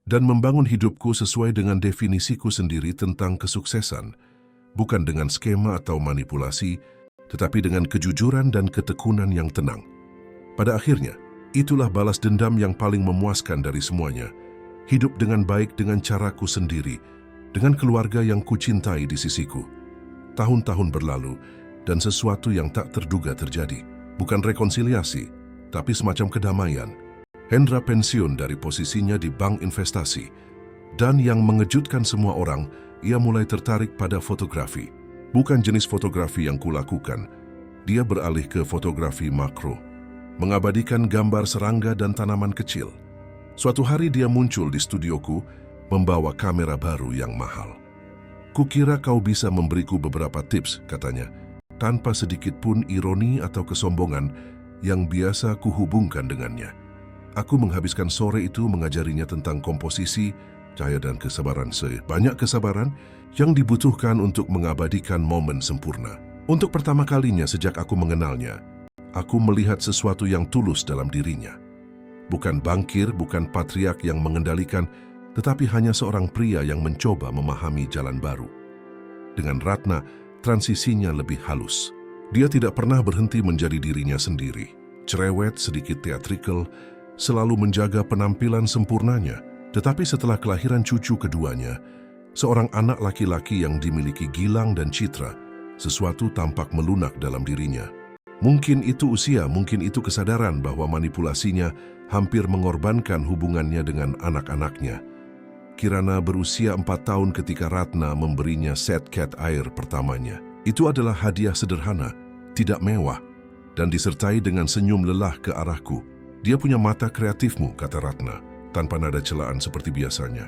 dan membangun hidupku sesuai dengan definisiku sendiri tentang kesuksesan, bukan dengan skema atau manipulasi, tetapi dengan kejujuran dan ketekunan yang tenang. Pada akhirnya, itulah balas dendam yang paling memuaskan dari semuanya. Hidup dengan baik dengan caraku sendiri, dengan keluarga yang kucintai di sisiku. Tahun-tahun berlalu, dan sesuatu yang tak terduga terjadi. Bukan rekonsiliasi, tapi semacam kedamaian. Hendra pensiun dari posisinya di bank investasi. Dan yang mengejutkan semua orang, ia mulai tertarik pada fotografi. Bukan jenis fotografi yang kulakukan. Dia beralih ke fotografi makro, mengabadikan gambar serangga dan tanaman kecil. Suatu hari dia muncul di studioku, membawa kamera baru yang mahal. "Kukira kau bisa memberiku beberapa tips," katanya, tanpa sedikit pun ironi atau kesombongan yang biasa kuhubungkan dengannya. Aku menghabiskan sore itu mengajarinya tentang komposisi, cahaya dan kesabaran. Sebanyak kesabaran yang dibutuhkan untuk mengabadikan momen sempurna. Untuk pertama kalinya sejak aku mengenalnya, aku melihat sesuatu yang tulus dalam dirinya. Bukan bankir, bukan patriark yang mengendalikan, tetapi hanya seorang pria yang mencoba memahami jalan baru. Dengan Ratna, transisinya lebih halus. Dia tidak pernah berhenti menjadi dirinya sendiri. Cerewet, sedikit teatrikal, selalu menjaga penampilan sempurnanya. Tetapi setelah kelahiran cucu keduanya, seorang anak laki-laki yang dimiliki Gilang dan Citra, sesuatu tampak melunak dalam dirinya. Mungkin itu usia, mungkin itu kesadaran bahwa manipulasinya hampir mengorbankan hubungannya dengan anak-anaknya. Kirana berusia 4 tahun ketika Ratna memberinya set cat air pertamanya. Itu adalah hadiah sederhana, tidak mewah, dan disertai dengan senyum lelah ke arahku. "Dia punya mata kreatifmu," kata Ratna, tanpa nada celaan seperti biasanya.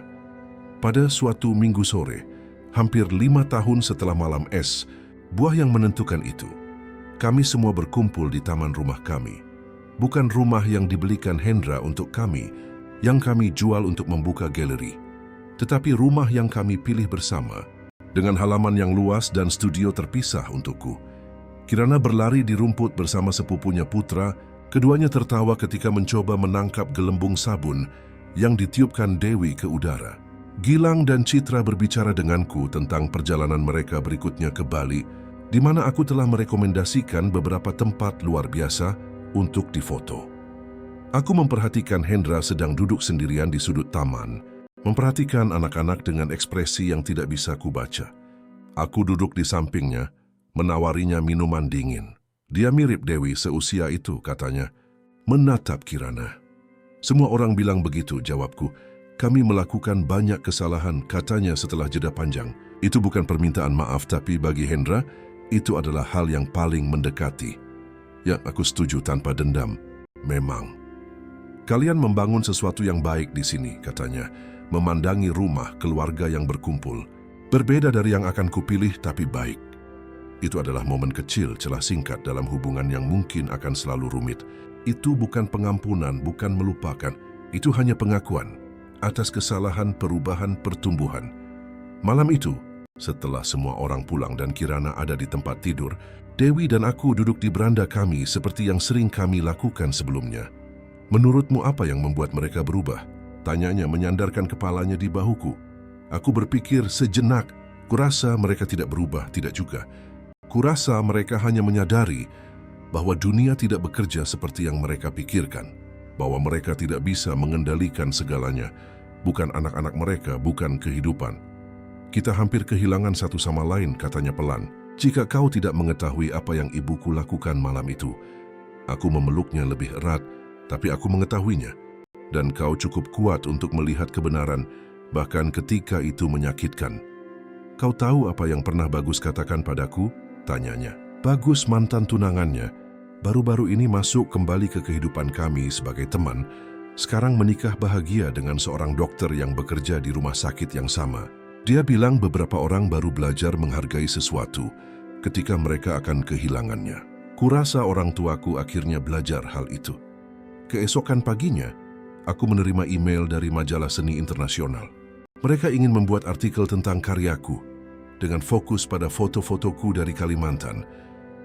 Pada suatu minggu sore, hampir 5 tahun setelah malam es, buah yang menentukan itu, kami semua berkumpul di taman rumah kami. Bukan rumah yang dibelikan Hendra untuk kami, yang kami jual untuk membuka galeri, tetapi rumah yang kami pilih bersama, dengan halaman yang luas dan studio terpisah untukku. Kirana berlari di rumput bersama sepupunya Putra. Keduanya tertawa ketika mencoba menangkap gelembung sabun yang ditiupkan Dewi ke udara. Gilang dan Citra berbicara denganku tentang perjalanan mereka berikutnya ke Bali, di mana aku telah merekomendasikan beberapa tempat luar biasa untuk difoto. Aku memperhatikan Hendra sedang duduk sendirian di sudut taman, memperhatikan anak-anak dengan ekspresi yang tidak bisa kubaca. Aku duduk di sampingnya, menawarinya minuman dingin. "Dia mirip Dewi seusia itu," katanya, menatap Kirana. "Semua orang bilang begitu," jawabku. "Kami melakukan banyak kesalahan," katanya setelah jeda panjang. "Itu bukan permintaan maaf, tapi bagi Hendra, itu adalah hal yang paling mendekati." "Ya, aku setuju tanpa dendam. Memang. Kalian membangun sesuatu yang baik di sini," katanya, memandangi rumah keluarga yang berkumpul. "Berbeda dari yang akan kupilih, tapi baik." Itu adalah momen kecil, celah singkat dalam hubungan yang mungkin akan selalu rumit. Itu bukan pengampunan, bukan melupakan. Itu hanya pengakuan atas kesalahan perubahan pertumbuhan. Malam itu, setelah semua orang pulang dan Kirana ada di tempat tidur, Dewi dan aku duduk di beranda kami seperti yang sering kami lakukan sebelumnya. Menurutmu apa yang membuat mereka berubah? Tanyanya menyandarkan kepalanya di bahuku. Aku berpikir sejenak, kurasa mereka tidak berubah, tidak juga. Kurasa mereka hanya menyadari bahwa dunia tidak bekerja seperti yang mereka pikirkan, bahwa mereka tidak bisa mengendalikan segalanya, bukan anak-anak mereka, bukan kehidupan. Kita hampir kehilangan satu sama lain, katanya pelan. Jika kau tidak mengetahui apa yang ibuku lakukan malam itu, aku memeluknya lebih erat, tapi aku mengetahuinya. Dan kau cukup kuat untuk melihat kebenaran, bahkan ketika itu menyakitkan. Kau tahu apa yang pernah Bagus katakan padaku? Tanyanya. Bagus mantan tunangannya, baru-baru ini masuk kembali ke kehidupan kami sebagai teman, sekarang menikah bahagia dengan seorang dokter yang bekerja di rumah sakit yang sama. Dia bilang beberapa orang baru belajar menghargai sesuatu ketika mereka akan kehilangannya. Kurasa orang tuaku akhirnya belajar hal itu. Keesokan paginya, aku menerima email dari majalah seni internasional. Mereka ingin membuat artikel tentang karyaku dengan fokus pada foto-fotoku dari Kalimantan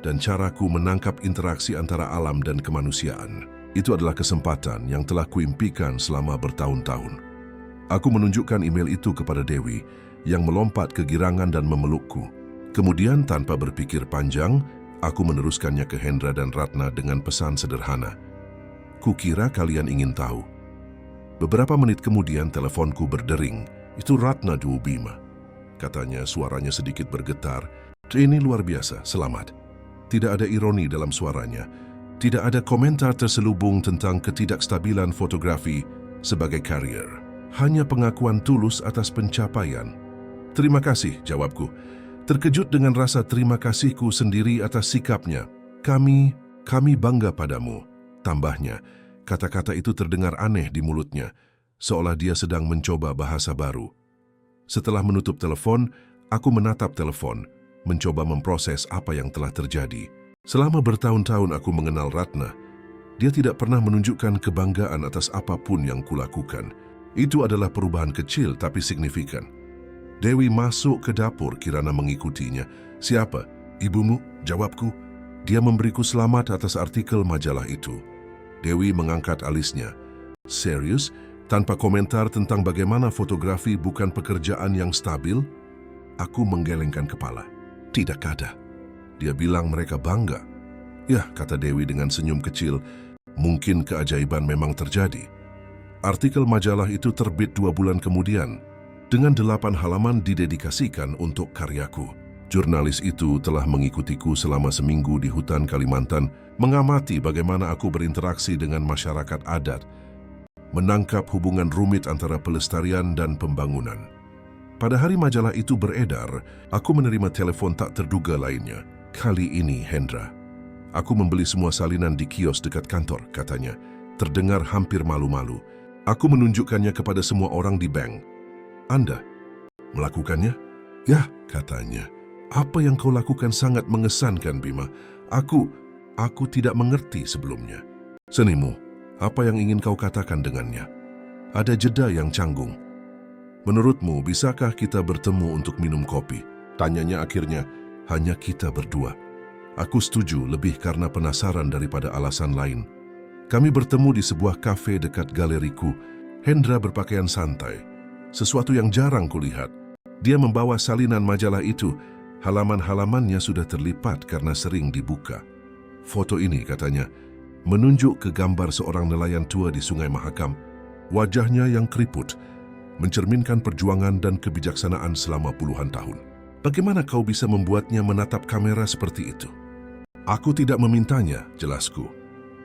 dan caraku menangkap interaksi antara alam dan kemanusiaan. Itu adalah kesempatan yang telah kuimpikan selama bertahun-tahun. Aku menunjukkan email itu kepada Dewi yang melompat kegirangan dan memelukku. Kemudian tanpa berpikir panjang, aku meneruskannya ke Hendra dan Ratna dengan pesan sederhana. Kukira kalian ingin tahu. Beberapa menit kemudian teleponku berdering. Itu Ratna Bima. Katanya suaranya sedikit bergetar. Ini luar biasa, selamat. Tidak ada ironi dalam suaranya. Tidak ada komentar terselubung tentang ketidakstabilan fotografi sebagai karier. Hanya pengakuan tulus atas pencapaian. Terima kasih, jawabku. Terkejut dengan rasa terima kasihku sendiri atas sikapnya. Kami bangga padamu. Tambahnya, kata-kata itu terdengar aneh di mulutnya, seolah dia sedang mencoba bahasa baru. Setelah menutup telepon, aku menatap telepon, mencoba memproses apa yang telah terjadi. Selama bertahun-tahun aku mengenal Ratna, dia tidak pernah menunjukkan kebanggaan atas apapun yang kulakukan. Itu adalah perubahan kecil tapi signifikan. Dewi masuk ke dapur, Kirana mengikutinya. Siapa? Ibumu? Jawabku. Dia memberiku selamat atas artikel majalah itu. Dewi mengangkat alisnya. Serius? Tanpa komentar tentang bagaimana fotografi bukan pekerjaan yang stabil? Aku menggelengkan kepala. Tidak ada. Dia bilang mereka bangga. Ya, kata Dewi dengan senyum kecil, mungkin keajaiban memang terjadi. Artikel majalah itu terbit 2 bulan kemudian, dengan 8 halaman didedikasikan untuk karyaku. Jurnalis itu telah mengikutiku selama seminggu di hutan Kalimantan, mengamati bagaimana aku berinteraksi dengan masyarakat adat, menangkap hubungan rumit antara pelestarian dan pembangunan. Pada hari majalah itu beredar, aku menerima telepon tak terduga lainnya. Kali ini, Hendra. Aku membeli semua salinan di kios dekat kantor, katanya. Terdengar hampir malu-malu. Aku menunjukkannya kepada semua orang di bank. Anda melakukannya? Ya, katanya. Apa yang kau lakukan sangat mengesankan, Bima. Aku tidak mengerti sebelumnya. Senimu, apa yang ingin kau katakan dengannya? Ada jeda yang canggung. Menurutmu, bisakah kita bertemu untuk minum kopi? Tanyanya akhirnya, hanya kita berdua. Aku setuju lebih karena penasaran daripada alasan lain. Kami bertemu di sebuah kafe dekat galeriku. Hendra berpakaian santai. Sesuatu yang jarang kulihat. Dia membawa salinan majalah itu. Halaman-halamannya sudah terlipat karena sering dibuka. Foto ini, katanya, menunjuk ke gambar seorang nelayan tua di Sungai Mahakam. Wajahnya yang keriput, mencerminkan perjuangan dan kebijaksanaan selama puluhan tahun. Bagaimana kau bisa membuatnya menatap kamera seperti itu? Aku tidak memintanya, jelasku.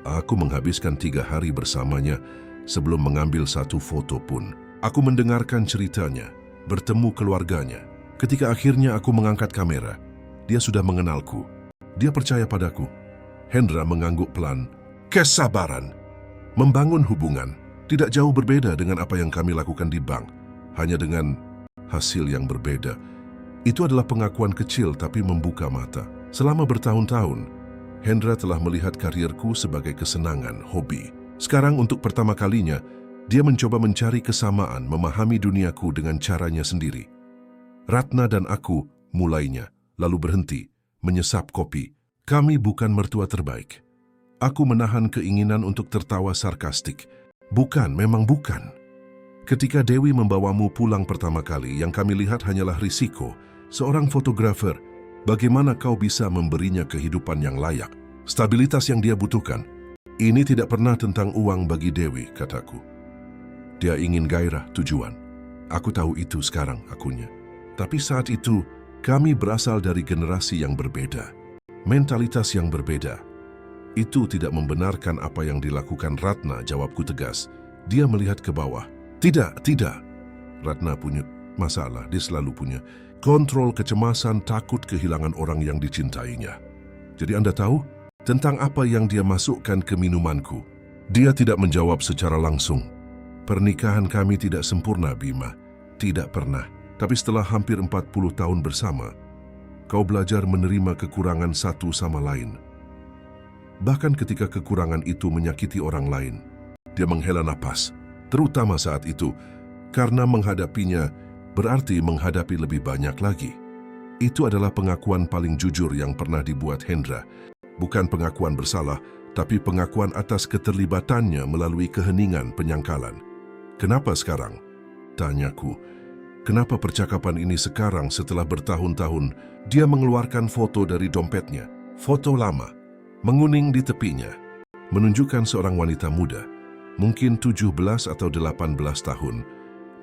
Aku menghabiskan 3 hari bersamanya sebelum mengambil satu foto pun. Aku mendengarkan ceritanya, bertemu keluarganya. Ketika akhirnya aku mengangkat kamera, dia sudah mengenalku. Dia percaya padaku. Hendra mengangguk pelan. Kesabaran. Membangun hubungan tidak jauh berbeda dengan apa yang kami lakukan di bank, hanya dengan hasil yang berbeda. Itu adalah pengakuan kecil tapi membuka mata. Selama bertahun-tahun, Hendra telah melihat karierku sebagai kesenangan, hobi. Sekarang untuk pertama kalinya, Dia mencoba mencari kesamaan, memahami duniaku dengan caranya sendiri. Ratna dan aku mulainya, lalu berhenti, menyesap kopi. Kami bukan mertua terbaik. Aku menahan keinginan untuk tertawa sarkastik. Bukan, memang bukan. Ketika Dewi membawamu pulang pertama kali, yang kami lihat hanyalah risiko. Seorang fotografer, bagaimana kau bisa memberinya kehidupan yang layak? Stabilitas yang dia butuhkan. Ini tidak pernah tentang uang bagi Dewi, kataku. Dia ingin gairah, tujuan. Aku tahu itu sekarang, akunya. Tapi saat itu, kami berasal dari generasi yang berbeda. Mentalitas yang berbeda. Itu tidak membenarkan apa yang dilakukan Ratna, jawabku tegas. Dia melihat ke bawah. Tidak. Ratna punya masalah, dia selalu punya. Kontrol, kecemasan, takut kehilangan orang yang dicintainya. Jadi Anda tahu tentang apa yang dia masukkan ke minumanku? Dia tidak menjawab secara langsung. Pernikahan kami tidak sempurna, Bima. Tidak pernah. Tapi setelah hampir 40 tahun bersama, kau belajar menerima kekurangan satu sama lain. Bahkan ketika kekurangan itu menyakiti orang lain, dia menghela napas, terutama saat itu, karena menghadapinya berarti menghadapi lebih banyak lagi. Itu adalah pengakuan paling jujur yang pernah dibuat Hendra. Bukan pengakuan bersalah, tapi pengakuan atas keterlibatannya melalui keheningan penyangkalan. Kenapa sekarang? Tanyaku. Kenapa percakapan ini sekarang setelah bertahun-tahun? Dia mengeluarkan foto dari dompetnya. Foto lama, menguning di tepinya. Menunjukkan seorang wanita muda, mungkin 17 atau 18 tahun,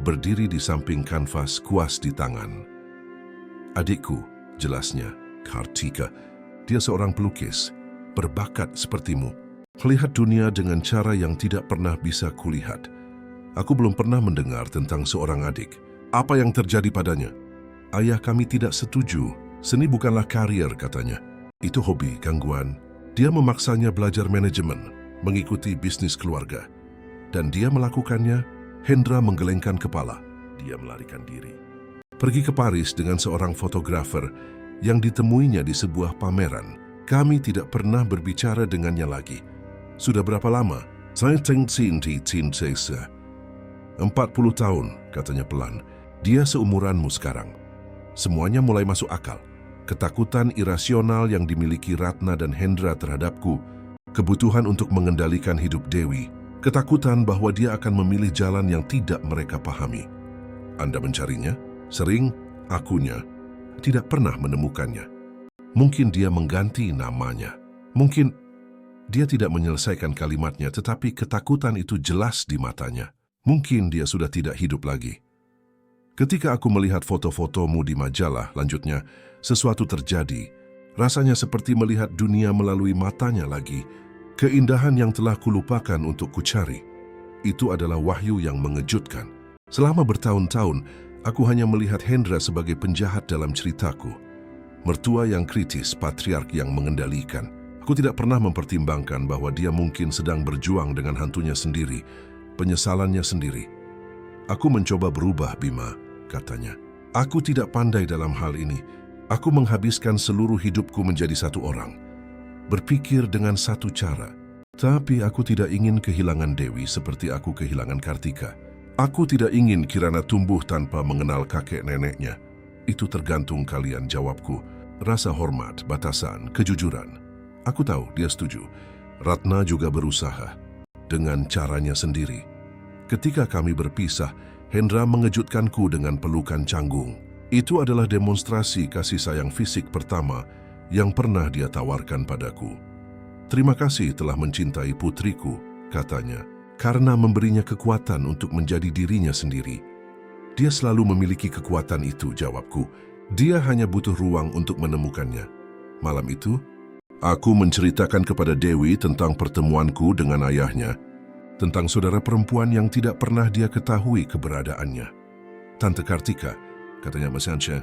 berdiri di samping kanvas kuas di tangan. Adikku, jelasnya, Kartika. Dia seorang pelukis, berbakat sepertimu. Melihat dunia dengan cara yang tidak pernah bisa kulihat. Aku belum pernah mendengar tentang seorang adik. Apa yang terjadi padanya? Ayah kami tidak setuju. Seni bukanlah karier, katanya. Itu hobi, gangguan. Dia memaksanya belajar manajemen, mengikuti bisnis keluarga. Dan dia melakukannya. Hendra menggelengkan kepala. Dia melarikan diri. Pergi ke Paris dengan seorang fotografer yang ditemuinya di sebuah pameran. Kami tidak pernah berbicara dengannya lagi. Sudah berapa lama? Saya cinta 40 tahun, katanya pelan. Dia seumuranmu sekarang. Semuanya mulai masuk akal. Ketakutan irasional yang dimiliki Ratna dan Hendra terhadapku, kebutuhan untuk mengendalikan hidup Dewi, ketakutan bahwa dia akan memilih jalan yang tidak mereka pahami. Anda mencarinya? Sering, akunya tidak pernah menemukannya. Mungkin dia mengganti namanya. Mungkin dia tidak menyelesaikan kalimatnya, tetapi ketakutan itu jelas di matanya. Mungkin dia sudah tidak hidup lagi. Ketika aku melihat foto-fotomu di majalah, lanjutnya, sesuatu terjadi. Rasanya seperti melihat dunia melalui matanya lagi. Keindahan yang telah kulupakan untuk kucari. Itu adalah wahyu yang mengejutkan. Selama bertahun-tahun, aku hanya melihat Hendra sebagai penjahat dalam ceritaku. Mertua yang kritis, patriark yang mengendalikan. Aku tidak pernah mempertimbangkan bahwa dia mungkin sedang berjuang dengan hantunya sendiri, penyesalannya sendiri. Aku mencoba berubah, Bima, katanya. Aku tidak pandai dalam hal ini. Aku menghabiskan seluruh hidupku menjadi satu orang. Berpikir dengan satu cara. Tapi aku tidak ingin kehilangan Dewi seperti aku kehilangan Kartika. Aku tidak ingin Kirana tumbuh tanpa mengenal kakek neneknya. Itu tergantung kalian, jawabku. Rasa hormat, batasan, kejujuran. Aku tahu dia setuju. Ratna juga berusaha. Dengan caranya sendiri. Ketika kami berpisah, Hendra mengejutkanku dengan pelukan canggung. Itu adalah demonstrasi kasih sayang fisik pertama yang pernah dia tawarkan padaku. Terima kasih telah mencintai putriku, katanya, karena memberinya kekuatan untuk menjadi dirinya sendiri. Dia selalu memiliki kekuatan itu, jawabku. Dia hanya butuh ruang untuk menemukannya. Malam itu, aku menceritakan kepada Dewi tentang pertemuanku dengan ayahnya, tentang saudara perempuan yang tidak pernah dia ketahui keberadaannya. Tante Kartika, katanya Mas Ansha,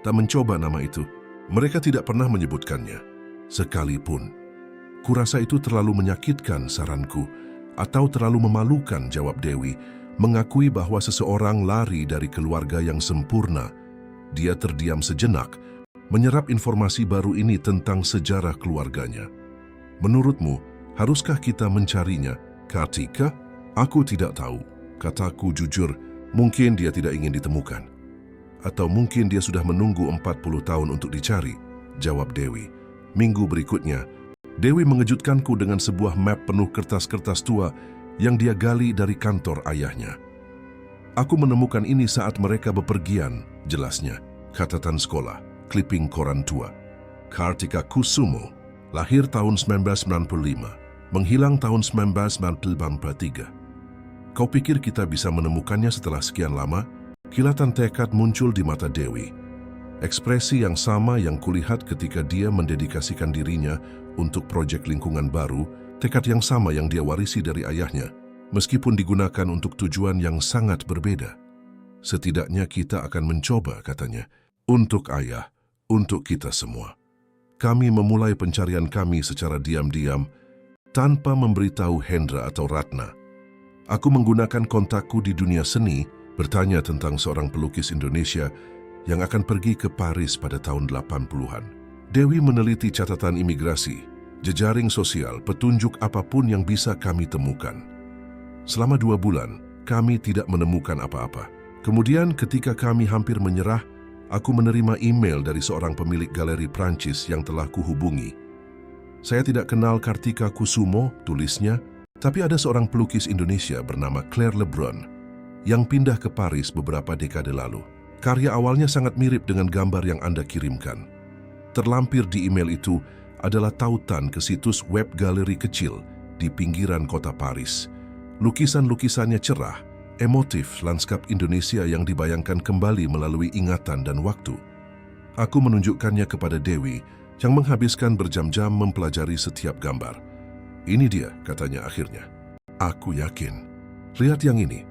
tak mencoba nama itu. Mereka tidak pernah menyebutkannya, sekalipun. Kurasa itu terlalu menyakitkan, saranku, atau terlalu memalukan, jawab Dewi, mengakui bahwa seseorang lari dari keluarga yang sempurna. Dia terdiam sejenak, menyerap informasi baru ini tentang sejarah keluarganya. Menurutmu, haruskah kita mencarinya? Kartika? Aku tidak tahu. Kataku jujur, mungkin dia tidak ingin ditemukan. Atau mungkin dia sudah menunggu 40 tahun untuk dicari, jawab Dewi. Minggu berikutnya, Dewi mengejutkanku dengan sebuah map penuh kertas-kertas tua yang dia gali dari kantor ayahnya. Aku menemukan ini saat mereka bepergian, jelasnya. Catatan sekolah, clipping koran tua. Kartika Kusumo, lahir tahun 1995, menghilang tahun 1993. Kau pikir kita bisa menemukannya setelah sekian lama? Kilatan tekad muncul di mata Dewi. Ekspresi yang sama yang kulihat ketika dia mendedikasikan dirinya untuk proyek lingkungan baru, tekad yang sama yang dia warisi dari ayahnya, meskipun digunakan untuk tujuan yang sangat berbeda. Setidaknya kita akan mencoba, katanya, untuk ayah, untuk kita semua. Kami memulai pencarian kami secara diam-diam, tanpa memberitahu Hendra atau Ratna. Aku menggunakan kontakku di dunia seni, bertanya tentang seorang pelukis Indonesia yang akan pergi ke Paris pada tahun 80-an. Dewi meneliti catatan imigrasi, jejaring sosial, petunjuk apapun yang bisa kami temukan. Selama 2 bulan, kami tidak menemukan apa-apa. Kemudian ketika kami hampir menyerah, aku menerima email dari seorang pemilik galeri Prancis yang telah kuhubungi. Saya tidak kenal Kartika Kusumo, tulisnya, tapi ada seorang pelukis Indonesia bernama Claire Lebrun yang pindah ke Paris beberapa dekade lalu. Karya awalnya sangat mirip dengan gambar yang Anda kirimkan. Terlampir di email itu adalah tautan ke situs web galeri kecil di pinggiran kota Paris. Lukisan-lukisannya cerah, emotif lanskap Indonesia yang dibayangkan kembali melalui ingatan dan waktu. Aku menunjukkannya kepada Dewi yang menghabiskan berjam-jam mempelajari setiap gambar. Ini dia, katanya akhirnya. Aku yakin. Lihat yang ini.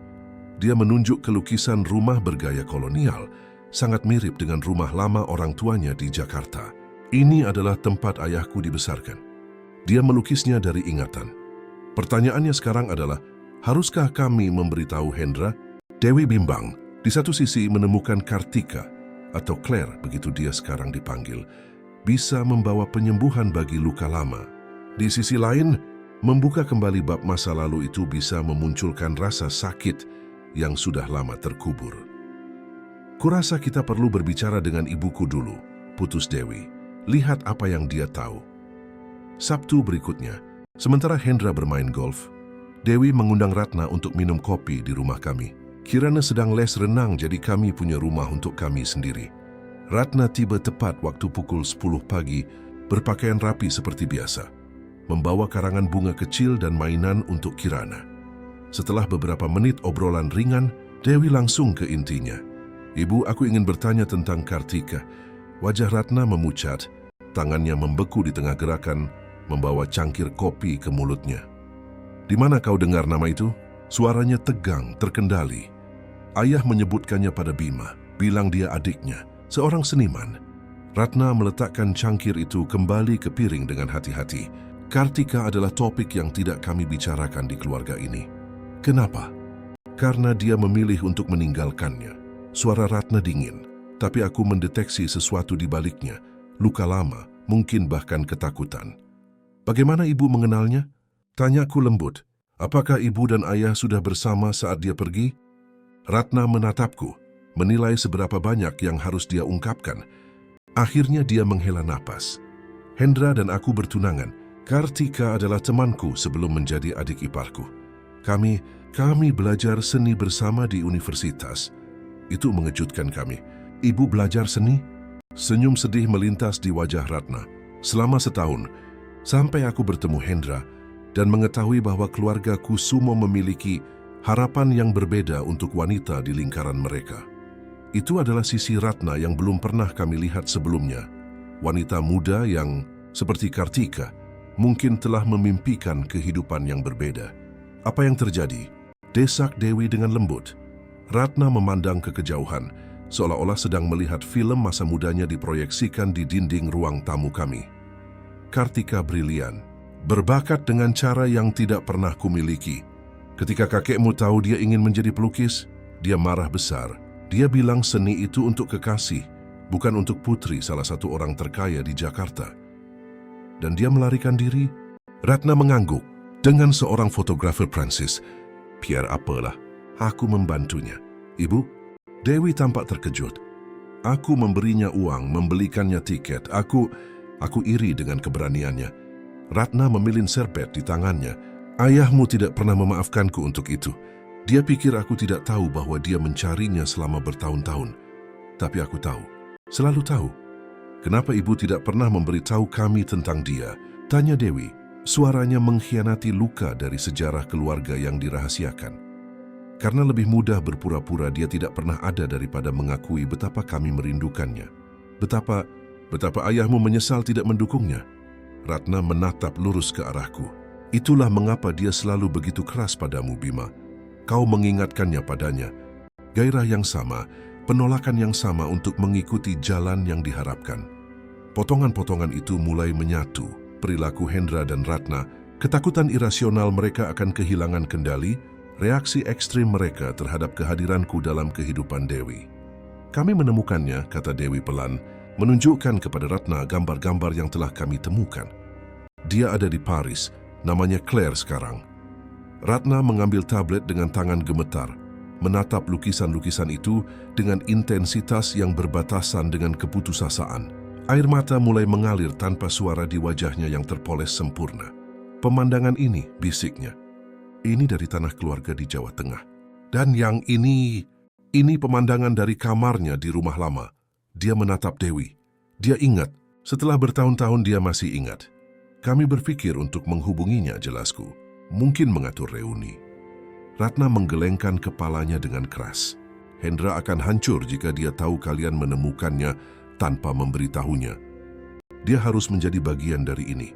Dia menunjuk ke lukisan rumah bergaya kolonial, sangat mirip dengan rumah lama orang tuanya di Jakarta. Ini adalah tempat ayahku dibesarkan. Dia melukisnya dari ingatan. Pertanyaannya sekarang adalah, haruskah kami memberitahu Hendra? Dewi bimbang. Di satu sisi menemukan Kartika, atau Claire, begitu dia sekarang dipanggil, bisa membawa penyembuhan bagi luka lama. Di sisi lain, membuka kembali bab masa lalu itu bisa memunculkan rasa sakit yang sudah lama terkubur. Kurasa kita perlu berbicara dengan ibuku dulu, putus Dewi. Lihat apa yang dia tahu. Sabtu berikutnya, sementara Hendra bermain golf, Dewi mengundang Ratna untuk minum kopi di rumah kami. Kirana sedang les renang, jadi kami punya rumah untuk kami sendiri. Ratna tiba tepat waktu pukul 10 pagi, berpakaian rapi seperti biasa, membawa karangan bunga kecil dan mainan untuk Kirana. Setelah beberapa menit obrolan ringan, Dewi langsung ke intinya. Ibu, aku ingin bertanya tentang Kartika. Wajah Ratna memucat, tangannya membeku di tengah gerakan, membawa cangkir kopi ke mulutnya. Di mana kau dengar nama itu? Suaranya tegang, terkendali. Ayah menyebutkannya pada Bima, bilang dia adiknya, seorang seniman. Ratna meletakkan cangkir itu kembali ke piring dengan hati-hati. Kartika adalah topik yang tidak kami bicarakan di keluarga ini. Kenapa? Karena dia memilih untuk meninggalkannya. Suara Ratna dingin, tapi aku mendeteksi sesuatu di baliknya. Luka lama, mungkin bahkan ketakutan. Bagaimana ibu mengenalnya? Tanyaku lembut. Apakah ibu dan ayah sudah bersama saat dia pergi? Ratna menatapku, menilai seberapa banyak yang harus dia ungkapkan. Akhirnya dia menghela napas. Hendra dan aku bertunangan. Kartika adalah temanku sebelum menjadi adik iparku. Kami belajar seni bersama di universitas. Itu mengejutkan kami. Ibu belajar seni? Senyum sedih melintas di wajah Ratna. Selama setahun, sampai aku bertemu Hendra dan mengetahui bahwa keluarga Kusumo memiliki harapan yang berbeda untuk wanita di lingkaran mereka. Itu adalah sisi Ratna yang belum pernah kami lihat sebelumnya. Wanita muda yang, seperti Kartika, mungkin telah memimpikan kehidupan yang berbeda. Apa yang terjadi? Desak Dewi dengan lembut. Ratna memandang ke kejauhan, seolah-olah sedang melihat film masa mudanya diproyeksikan di dinding ruang tamu kami. Kartika brilian, berbakat dengan cara yang tidak pernah kumiliki. Ketika kakekmu tahu dia ingin menjadi pelukis, dia marah besar. Dia bilang seni itu untuk kekasih, bukan untuk putri salah satu orang terkaya di Jakarta. Dan dia melarikan diri. Ratna mengangguk. dengan seorang fotografer Prancis. Pierre apalah, aku membantunya. Ibu, Dewi tampak terkejut. Aku memberinya uang, membelikannya tiket. Aku iri dengan keberaniannya. Ratna memilin serbet di tangannya. Ayahmu tidak pernah memaafkanku untuk itu. Dia pikir aku tidak tahu bahwa dia mencarinya selama bertahun-tahun. Tapi aku tahu, selalu tahu. Kenapa ibu tidak pernah memberitahu kami tentang dia? Tanya Dewi. Suaranya mengkhianati luka dari sejarah keluarga yang dirahasiakan. Karena lebih mudah berpura-pura dia tidak pernah ada daripada mengakui betapa kami merindukannya. Betapa ayahmu menyesal tidak mendukungnya. Ratna menatap lurus ke arahku. Itulah mengapa dia selalu begitu keras padamu, Bima. Kau mengingatkannya padanya. Gairah yang sama, penolakan yang sama untuk mengikuti jalan yang diharapkan. Potongan-potongan itu mulai menyatu. Perilaku Hendra dan Ratna, ketakutan irasional mereka akan kehilangan kendali, reaksi ekstrim mereka terhadap kehadiranku dalam kehidupan Dewi. Kami menemukannya, kata Dewi pelan, menunjukkan kepada Ratna gambar-gambar yang telah kami temukan. Dia ada di Paris, namanya Claire sekarang. Ratna mengambil tablet dengan tangan gemetar, menatap lukisan-lukisan itu dengan intensitas yang berbatasan dengan keputusasaan. Air mata mulai mengalir tanpa suara di wajahnya yang terpoles sempurna. Pemandangan ini, bisiknya, ini dari tanah keluarga di Jawa Tengah. Dan yang ini pemandangan dari kamarnya di rumah lama. Dia menatap Dewi. Dia ingat, setelah bertahun-tahun dia masih ingat. Kami berpikir untuk menghubunginya, jelasku. Mungkin mengatur reuni. Ratna menggelengkan kepalanya dengan keras. Hendra akan hancur jika dia tahu kalian menemukannya tanpa memberitahunya. Dia harus menjadi bagian dari ini.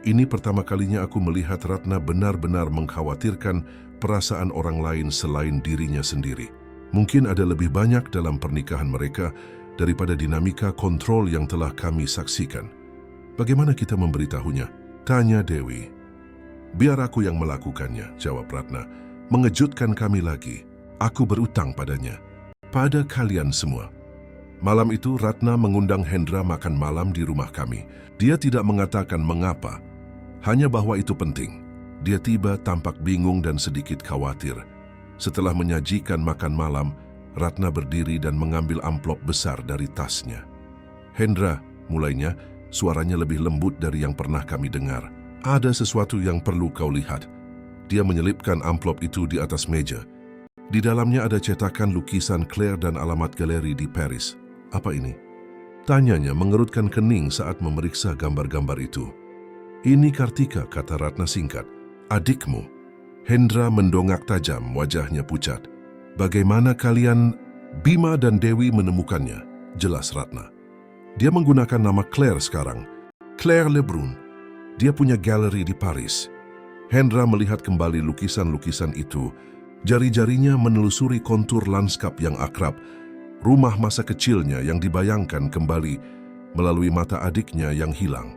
Ini pertama kalinya aku melihat Ratna benar-benar mengkhawatirkan perasaan orang lain selain dirinya sendiri. Mungkin ada lebih banyak dalam pernikahan mereka daripada dinamika kontrol yang telah kami saksikan. Bagaimana kita memberitahunya? Tanya Dewi. Biar aku yang melakukannya, jawab Ratna. Mengejutkan kami lagi. Aku berutang padanya. Pada kalian semua. Malam itu Ratna mengundang Hendra makan malam di rumah kami. Dia tidak mengatakan mengapa, hanya bahwa itu penting. Dia tiba tampak bingung dan sedikit khawatir. Setelah menyajikan makan malam, Ratna berdiri dan mengambil amplop besar dari tasnya. Hendra, mulainya, suaranya lebih lembut dari yang pernah kami dengar. Ada sesuatu yang perlu kau lihat. Dia menyelipkan amplop itu di atas meja. Di dalamnya ada cetakan lukisan Claire dan alamat galeri di Paris. Apa ini? Tanyanya mengerutkan kening saat memeriksa gambar-gambar itu. Ini Kartika, kata Ratna singkat. Adikmu. Hendra mendongak tajam, wajahnya pucat. Bagaimana kalian, Bima dan Dewi menemukannya? Jelas Ratna. Dia menggunakan nama Claire sekarang. Claire Lebrun. Dia punya galeri di Paris. Hendra melihat kembali lukisan-lukisan itu. Jari-jarinya menelusuri kontur lanskap yang akrab. Rumah masa kecilnya yang dibayangkan kembali melalui mata adiknya yang hilang.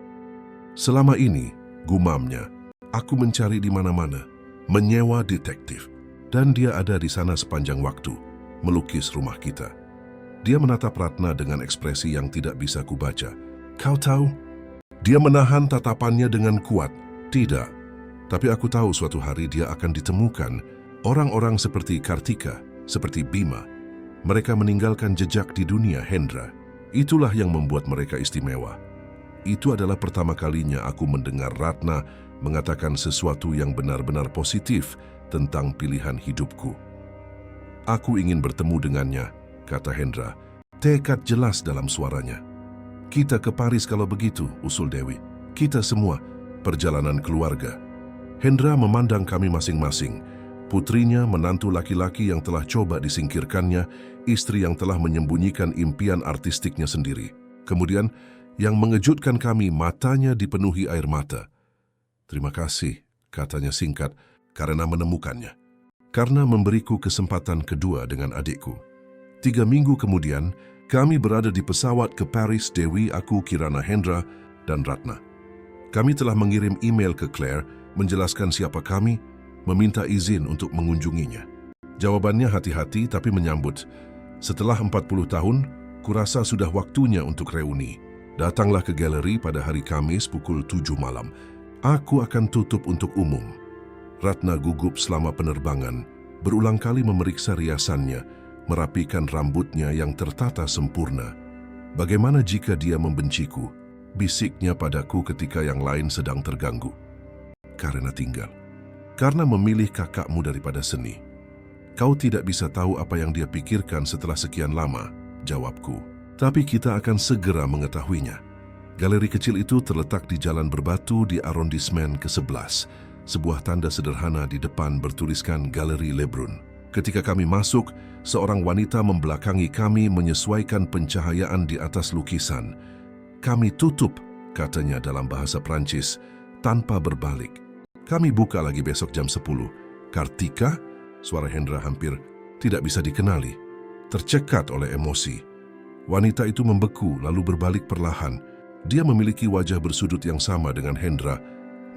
Selama ini, gumamnya, aku mencari di mana-mana, menyewa detektif. Dan dia ada di sana sepanjang waktu, melukis rumah kita. Dia menatap Ratna dengan ekspresi yang tidak bisa kubaca. Kau tahu? Dia menahan tatapannya dengan kuat. Tidak. Tapi aku tahu suatu hari dia akan ditemukan. Orang-orang seperti Kartika, seperti Bima. Mereka meninggalkan jejak di dunia, Hendra. Itulah yang membuat mereka istimewa. Itu adalah pertama kalinya aku mendengar Ratna mengatakan sesuatu yang benar-benar positif tentang pilihan hidupku. Aku ingin bertemu dengannya, kata Hendra. Tekad jelas dalam suaranya. Kita ke Paris kalau begitu, usul Dewi. Kita semua, perjalanan keluarga. Hendra memandang kami masing-masing. Putrinya, menantu laki-laki yang telah coba disingkirkannya, istri yang telah menyembunyikan impian artistiknya sendiri. Kemudian, yang mengejutkan kami, matanya dipenuhi air mata. Terima kasih, katanya singkat, karena menemukannya. Karena memberiku kesempatan kedua dengan adikku. 3 minggu kemudian, kami berada di pesawat ke Paris, Dewi, aku, Kirana, Hendra, dan Ratna. Kami telah mengirim email ke Claire, menjelaskan siapa kami, meminta izin untuk mengunjunginya. Jawabannya hati-hati tapi menyambut. Setelah 40 tahun, kurasa sudah waktunya untuk reuni. Datanglah ke galeri pada hari Kamis pukul 7 malam. Aku akan tutup untuk umum. Ratna gugup selama penerbangan, berulang kali memeriksa riasannya, merapikan rambutnya yang tertata sempurna. Bagaimana jika dia membenciku? Bisiknya padaku ketika yang lain sedang terganggu. Karena tinggal. Karena memilih kakakmu daripada seni. Kau tidak bisa tahu apa yang dia pikirkan setelah sekian lama, jawabku. Tapi kita akan segera mengetahuinya. Galeri kecil itu terletak di jalan berbatu di arrondismen ke-11. Sebuah tanda sederhana di depan bertuliskan Galeri Lebrun. Ketika kami masuk, seorang wanita membelakangi kami menyesuaikan pencahayaan di atas lukisan. Kami tutup, katanya dalam bahasa Prancis, tanpa berbalik. Kami buka lagi besok jam 10. Kartika? Suara Hendra hampir tidak bisa dikenali. Tercekat oleh emosi. Wanita itu membeku lalu berbalik perlahan. Dia memiliki wajah bersudut yang sama dengan Hendra,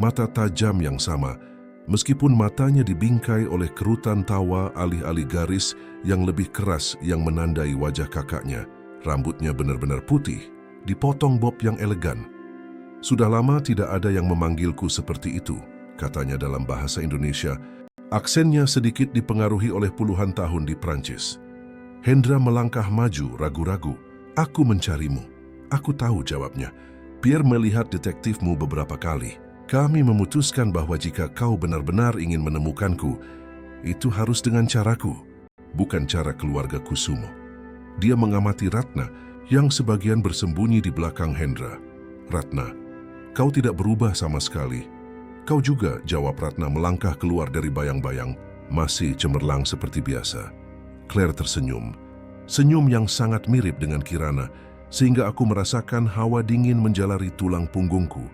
mata tajam yang sama, meskipun matanya dibingkai oleh kerutan tawa alih-alih garis yang lebih keras yang menandai wajah kakaknya. Rambutnya benar-benar putih, dipotong bob yang elegan. Sudah lama tidak ada yang memanggilku seperti itu, katanya dalam bahasa Indonesia. Aksennya sedikit dipengaruhi oleh puluhan tahun di Prancis. Hendra melangkah maju, ragu-ragu. Aku mencarimu. Aku tahu jawabnya. Pierre melihat detektifmu beberapa kali. Kami memutuskan bahwa jika kau benar-benar ingin menemukanku, itu harus dengan caraku, bukan cara keluarga Kusumo. Dia mengamati Ratna yang sebagian bersembunyi di belakang Hendra. Ratna, kau tidak berubah sama sekali. Kau juga, jawab Ratna melangkah keluar dari bayang-bayang, masih cemerlang seperti biasa. Claire tersenyum. Senyum yang sangat mirip dengan Kirana, sehingga aku merasakan hawa dingin menjalari tulang punggungku.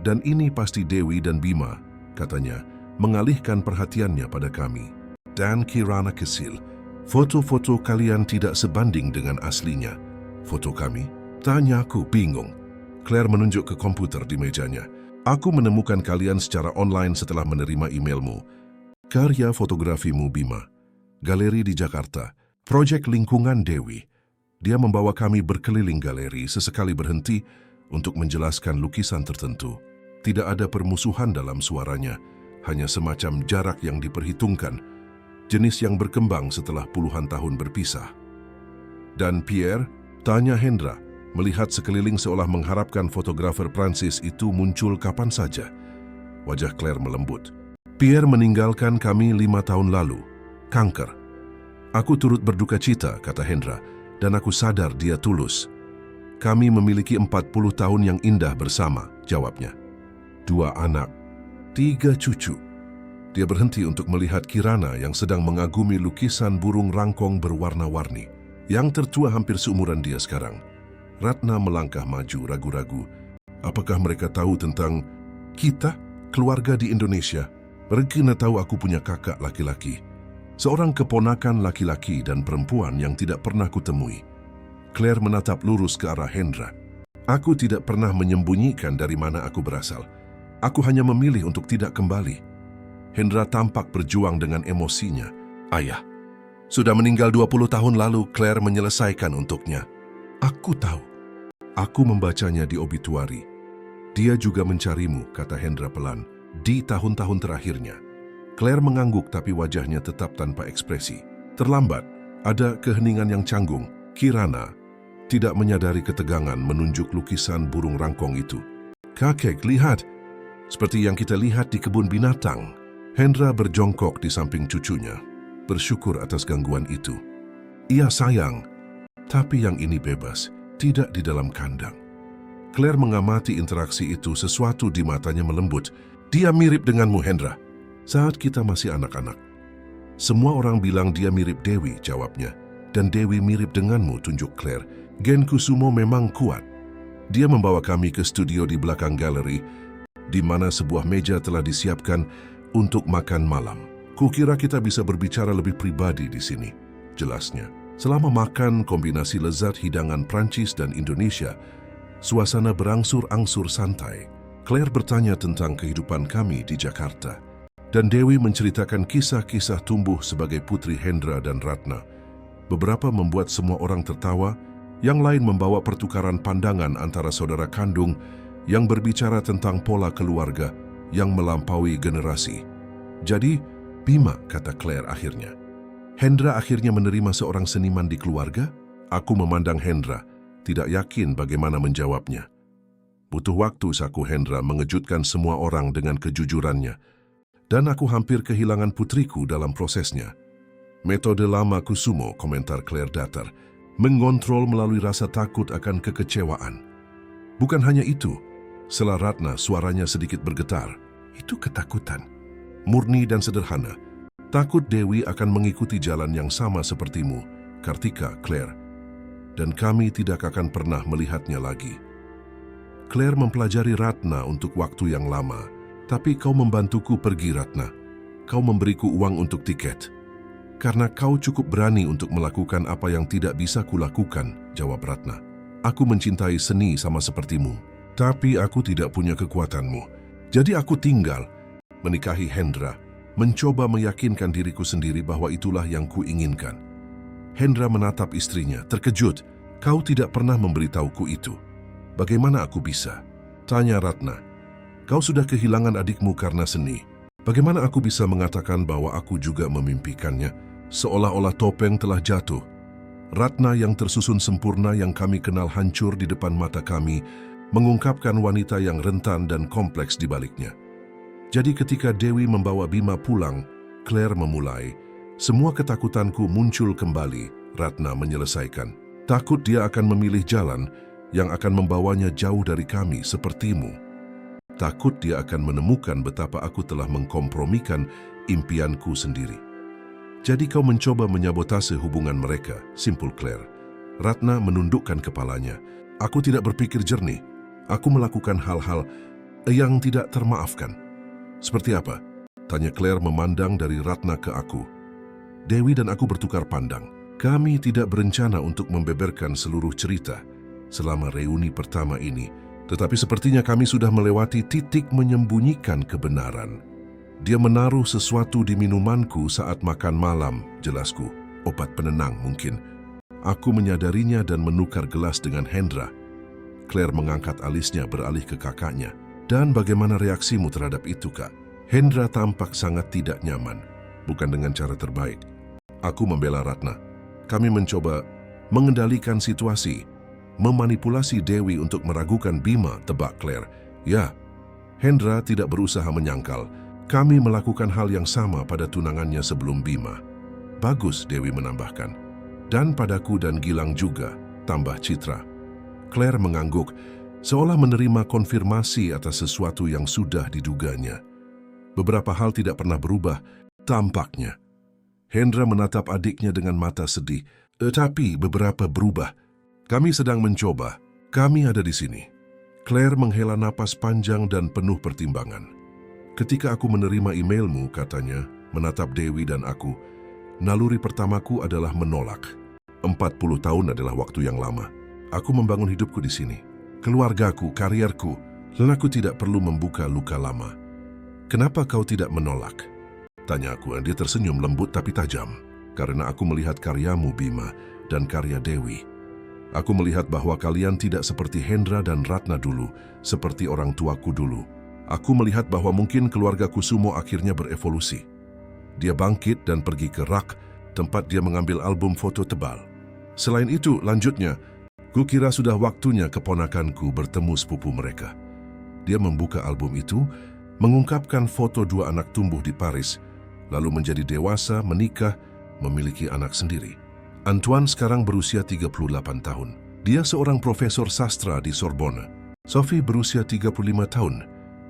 Dan ini pasti Dewi dan Bima, katanya, mengalihkan perhatiannya pada kami. Dan Kirana kesal. Foto-foto kalian tidak sebanding dengan aslinya. Foto kami? Tanya aku bingung. Claire menunjuk ke komputer di mejanya. Aku menemukan kalian secara online setelah menerima emailmu. Karya fotografimu Bima. Galeri di Jakarta. Proyek lingkungan Dewi. Dia membawa kami berkeliling galeri, sesekali berhenti untuk menjelaskan lukisan tertentu. Tidak ada permusuhan dalam suaranya, hanya semacam jarak yang diperhitungkan, jenis yang berkembang setelah puluhan tahun berpisah. Dan Pierre? Tanya Hendra, melihat sekeliling seolah mengharapkan fotografer Prancis itu muncul kapan saja. Wajah Claire melembut. Pierre meninggalkan kami 5 tahun lalu. Kanker. Aku turut berduka cita, kata Hendra, dan aku sadar dia tulus. Kami memiliki 40 tahun yang indah bersama, jawabnya. 2 anak, 3 cucu. Dia berhenti untuk melihat Kirana yang sedang mengagumi lukisan burung rangkong berwarna-warni. Yang tertua hampir seumuran dia sekarang. Ratna melangkah maju, ragu-ragu. Apakah mereka tahu tentang kita, keluarga di Indonesia? Mereka tahu aku punya kakak laki-laki. Seorang keponakan laki-laki dan perempuan yang tidak pernah kutemui. Claire menatap lurus ke arah Hendra. Aku tidak pernah menyembunyikan dari mana aku berasal. Aku hanya memilih untuk tidak kembali. Hendra tampak berjuang dengan emosinya. Ayah, sudah meninggal 20 tahun lalu, Claire menyelesaikan untuknya. Aku tahu. Aku membacanya di obituari. Dia juga mencarimu, kata Hendra pelan, di tahun-tahun terakhirnya. Claire mengangguk tapi wajahnya tetap tanpa ekspresi. Terlambat, ada keheningan yang canggung. Kirana tidak menyadari ketegangan menunjuk lukisan burung rangkong itu. Kakek, lihat. Seperti yang kita lihat di kebun binatang. Hendra berjongkok di samping cucunya, bersyukur atas gangguan itu. Iya sayang, tapi yang ini bebas, tidak di dalam kandang. Claire mengamati interaksi itu, sesuatu di matanya melembut. Dia mirip denganmu, Hendra. Saat kita masih anak-anak. Semua orang bilang dia mirip Dewi, jawabnya. Dan Dewi mirip denganmu, tunjuk Claire. Gen Kusumo memang kuat. Dia membawa kami ke studio di belakang galeri, di mana sebuah meja telah disiapkan untuk makan malam. Kukira kita bisa berbicara lebih pribadi di sini, jelasnya. Selama makan kombinasi lezat hidangan Prancis dan Indonesia, suasana berangsur-angsur santai. Claire bertanya tentang kehidupan kami di Jakarta. Dan Dewi menceritakan kisah-kisah tumbuh sebagai putri Hendra dan Ratna. Beberapa membuat semua orang tertawa, yang lain membawa pertukaran pandangan antara saudara kandung yang berbicara tentang pola keluarga yang melampaui generasi. Jadi, Bima, kata Claire akhirnya. Hendra akhirnya menerima seorang seniman di keluarga? Aku memandang Hendra, tidak yakin bagaimana menjawabnya. Butuh waktu, saku Hendra mengejutkan semua orang dengan kejujurannya. Dan aku hampir kehilangan putriku dalam prosesnya. Metode lama Kusumo, komentar Claire datar, mengontrol melalui rasa takut akan kekecewaan. Bukan hanya itu, sela Ratna suaranya sedikit bergetar. Itu ketakutan. Murni dan sederhana. Takut Dewi akan mengikuti jalan yang sama sepertimu, Kartika, Claire. Dan kami tidak akan pernah melihatnya lagi. Claire mempelajari Ratna untuk waktu yang lama. Tapi kau membantuku pergi, Ratna. Kau memberiku uang untuk tiket. Karena kau cukup berani untuk melakukan apa yang tidak bisa kulakukan, jawab Ratna. Aku mencintai seni sama sepertimu. Tapi aku tidak punya kekuatanmu. Jadi aku tinggal menikahi Hendra, mencoba meyakinkan diriku sendiri bahwa itulah yang kuinginkan. Hendra menatap istrinya, terkejut. Kau tidak pernah memberitahuku itu. Bagaimana aku bisa? Tanya Ratna. Kau sudah kehilangan adikmu karena seni. Bagaimana aku bisa mengatakan bahwa aku juga memimpikannya? Seolah-olah topeng telah jatuh. Ratna yang tersusun sempurna yang kami kenal hancur di depan mata kami, mengungkapkan wanita yang rentan dan kompleks di baliknya. Jadi ketika Dewi membawa Bima pulang, Claire memulai, semua ketakutanku muncul kembali, Ratna menyelesaikan. Takut dia akan memilih jalan yang akan membawanya jauh dari kami sepertimu. Takut dia akan menemukan betapa aku telah mengkompromikan impianku sendiri. Jadi kau mencoba menyabotase hubungan mereka, simpul Claire. Ratna menundukkan kepalanya. Aku tidak berpikir jernih. Aku melakukan hal-hal yang tidak termaafkan. Seperti apa? Tanya Claire memandang dari Ratna ke aku. Dewi dan aku bertukar pandang. Kami tidak berencana untuk membeberkan seluruh cerita selama reuni pertama ini. Tetapi sepertinya kami sudah melewati titik menyembunyikan kebenaran. Dia menaruh sesuatu di minumanku saat makan malam, jelasku. Obat penenang mungkin. Aku menyadarinya dan menukar gelas dengan Hendra. Claire mengangkat alisnya beralih ke kakaknya. Dan bagaimana reaksimu terhadap itu, Kak? Hendra tampak sangat tidak nyaman. Bukan dengan cara terbaik. Aku membela Ratna. Kami mencoba mengendalikan situasi. Memanipulasi Dewi untuk meragukan Bima, tebak Claire. Ya, Hendra tidak berusaha menyangkal. Kami melakukan hal yang sama pada tunangannya sebelum Bima. Bagus, Dewi menambahkan. Dan padaku dan Gilang juga, tambah Citra. Claire mengangguk, seolah menerima konfirmasi atas sesuatu yang sudah diduganya. Beberapa hal tidak pernah berubah, tampaknya. Hendra menatap adiknya dengan mata sedih. Tetapi beberapa berubah. Kami sedang mencoba. Kami ada di sini. Claire menghela napas panjang dan penuh pertimbangan. Ketika aku menerima emailmu, katanya, menatap Dewi dan aku, naluri pertamaku adalah menolak. 40 tahun adalah waktu yang lama. Aku membangun hidupku di sini. Keluargaku, karierku, dan aku tidak perlu membuka luka lama. Kenapa kau tidak menolak? Tanya aku. Dia tersenyum lembut tapi tajam. Karena aku melihat karyamu, Bima, dan karya Dewi. Aku melihat bahwa kalian tidak seperti Hendra dan Ratna dulu, seperti orang tuaku dulu. Aku melihat bahwa mungkin keluarga Kusumo akhirnya berevolusi. Dia bangkit dan pergi ke rak, tempat dia mengambil album foto tebal. Selain itu, lanjutnya, kukira sudah waktunya keponakanku bertemu sepupu mereka. Dia membuka album itu, mengungkapkan foto dua anak tumbuh di Paris, lalu menjadi dewasa, menikah, memiliki anak sendiri. Antoine sekarang berusia 38 tahun. Dia seorang profesor sastra di Sorbonne. Sophie berusia 35 tahun,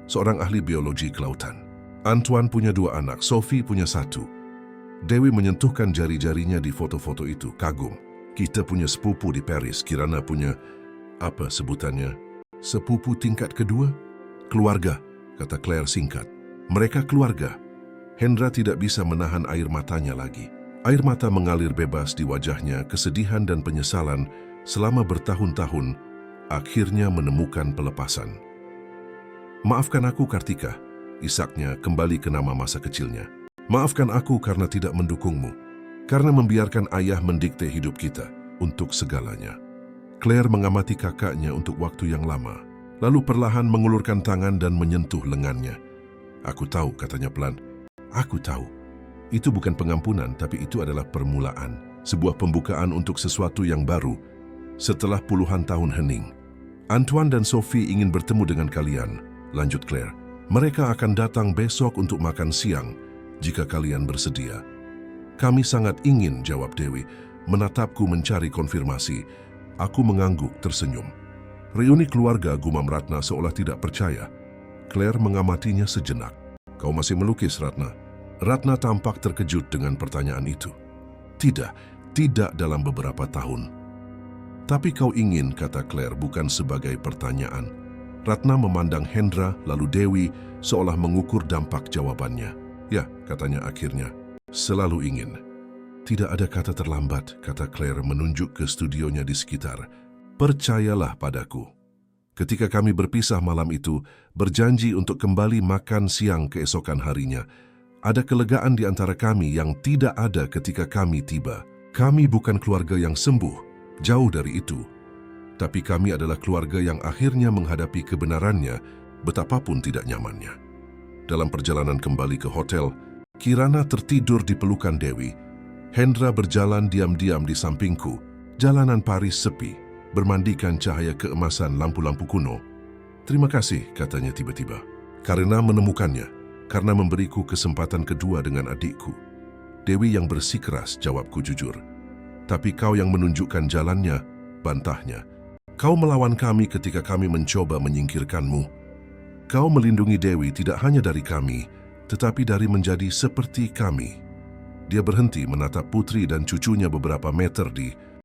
seorang ahli biologi kelautan. Antoine punya 2 anak, Sophie punya 1. Dewi menyentuhkan jari-jarinya di foto-foto itu, kagum. Kita punya sepupu di Paris, Kirana punya, apa sebutannya? Sepupu tingkat kedua? Keluarga, kata Claire singkat. Mereka keluarga. Hendra tidak bisa menahan air matanya lagi. Air mata mengalir bebas di wajahnya, kesedihan dan penyesalan selama bertahun-tahun, akhirnya menemukan pelepasan. Maafkan aku, Kartika, isaknya kembali ke nama masa kecilnya. Maafkan aku karena tidak mendukungmu, karena membiarkan ayah mendikte hidup kita untuk segalanya. Claire mengamati kakaknya untuk waktu yang lama. lalu perlahan mengulurkan tangan dan menyentuh lengannya. "Aku tahu," katanya pelan. "Aku tahu. Itu bukan pengampunan, tapi itu adalah permulaan. Sebuah pembukaan untuk sesuatu yang baru. Setelah puluhan tahun hening. Antoine dan Sophie ingin bertemu dengan kalian," lanjut Claire. "Mereka akan datang besok untuk makan siang, jika kalian bersedia." "Kami sangat ingin," jawab Dewi, menatapku mencari konfirmasi. Aku mengangguk tersenyum. "Reuni keluarga," gumam Ratna seolah tidak percaya. Claire mengamatinya sejenak. "Kau masih melukis, Ratna?" Ratna tampak terkejut dengan pertanyaan itu. Tidak dalam beberapa tahun." "Tapi kau ingin," kata Claire bukan sebagai pertanyaan. Ratna memandang Hendra lalu Dewi seolah mengukur dampak jawabannya. "Ya," katanya akhirnya, "selalu ingin." "Tidak ada kata terlambat," kata Claire menunjuk ke studionya di sekitar. "Percayalah padaku." Ketika kami berpisah malam itu, berjanji untuk kembali makan siang keesokan harinya, ada kelegaan di antara kami yang tidak ada ketika kami tiba. Kami bukan keluarga yang sembuh, jauh dari itu. Tapi kami adalah keluarga yang akhirnya menghadapi kebenarannya, betapapun tidak nyamannya. Dalam perjalanan kembali ke hotel, Kirana tertidur di pelukan Dewi. Hendra berjalan diam-diam di sampingku. Jalanan Paris sepi, bermandikan cahaya keemasan lampu-lampu kuno. "Terima kasih," katanya tiba-tiba. "Karena menemukannya, karena memberiku kesempatan kedua dengan adikku." "Dewi yang bersikeras," jawabku jujur. "Tapi kau yang menunjukkan jalannya," bantahnya. "Kau melawan kami ketika kami mencoba menyingkirkanmu. Kau melindungi Dewi tidak hanya dari kami, tetapi dari menjadi seperti kami." Dia berhenti menatap putri dan cucunya beberapa meter di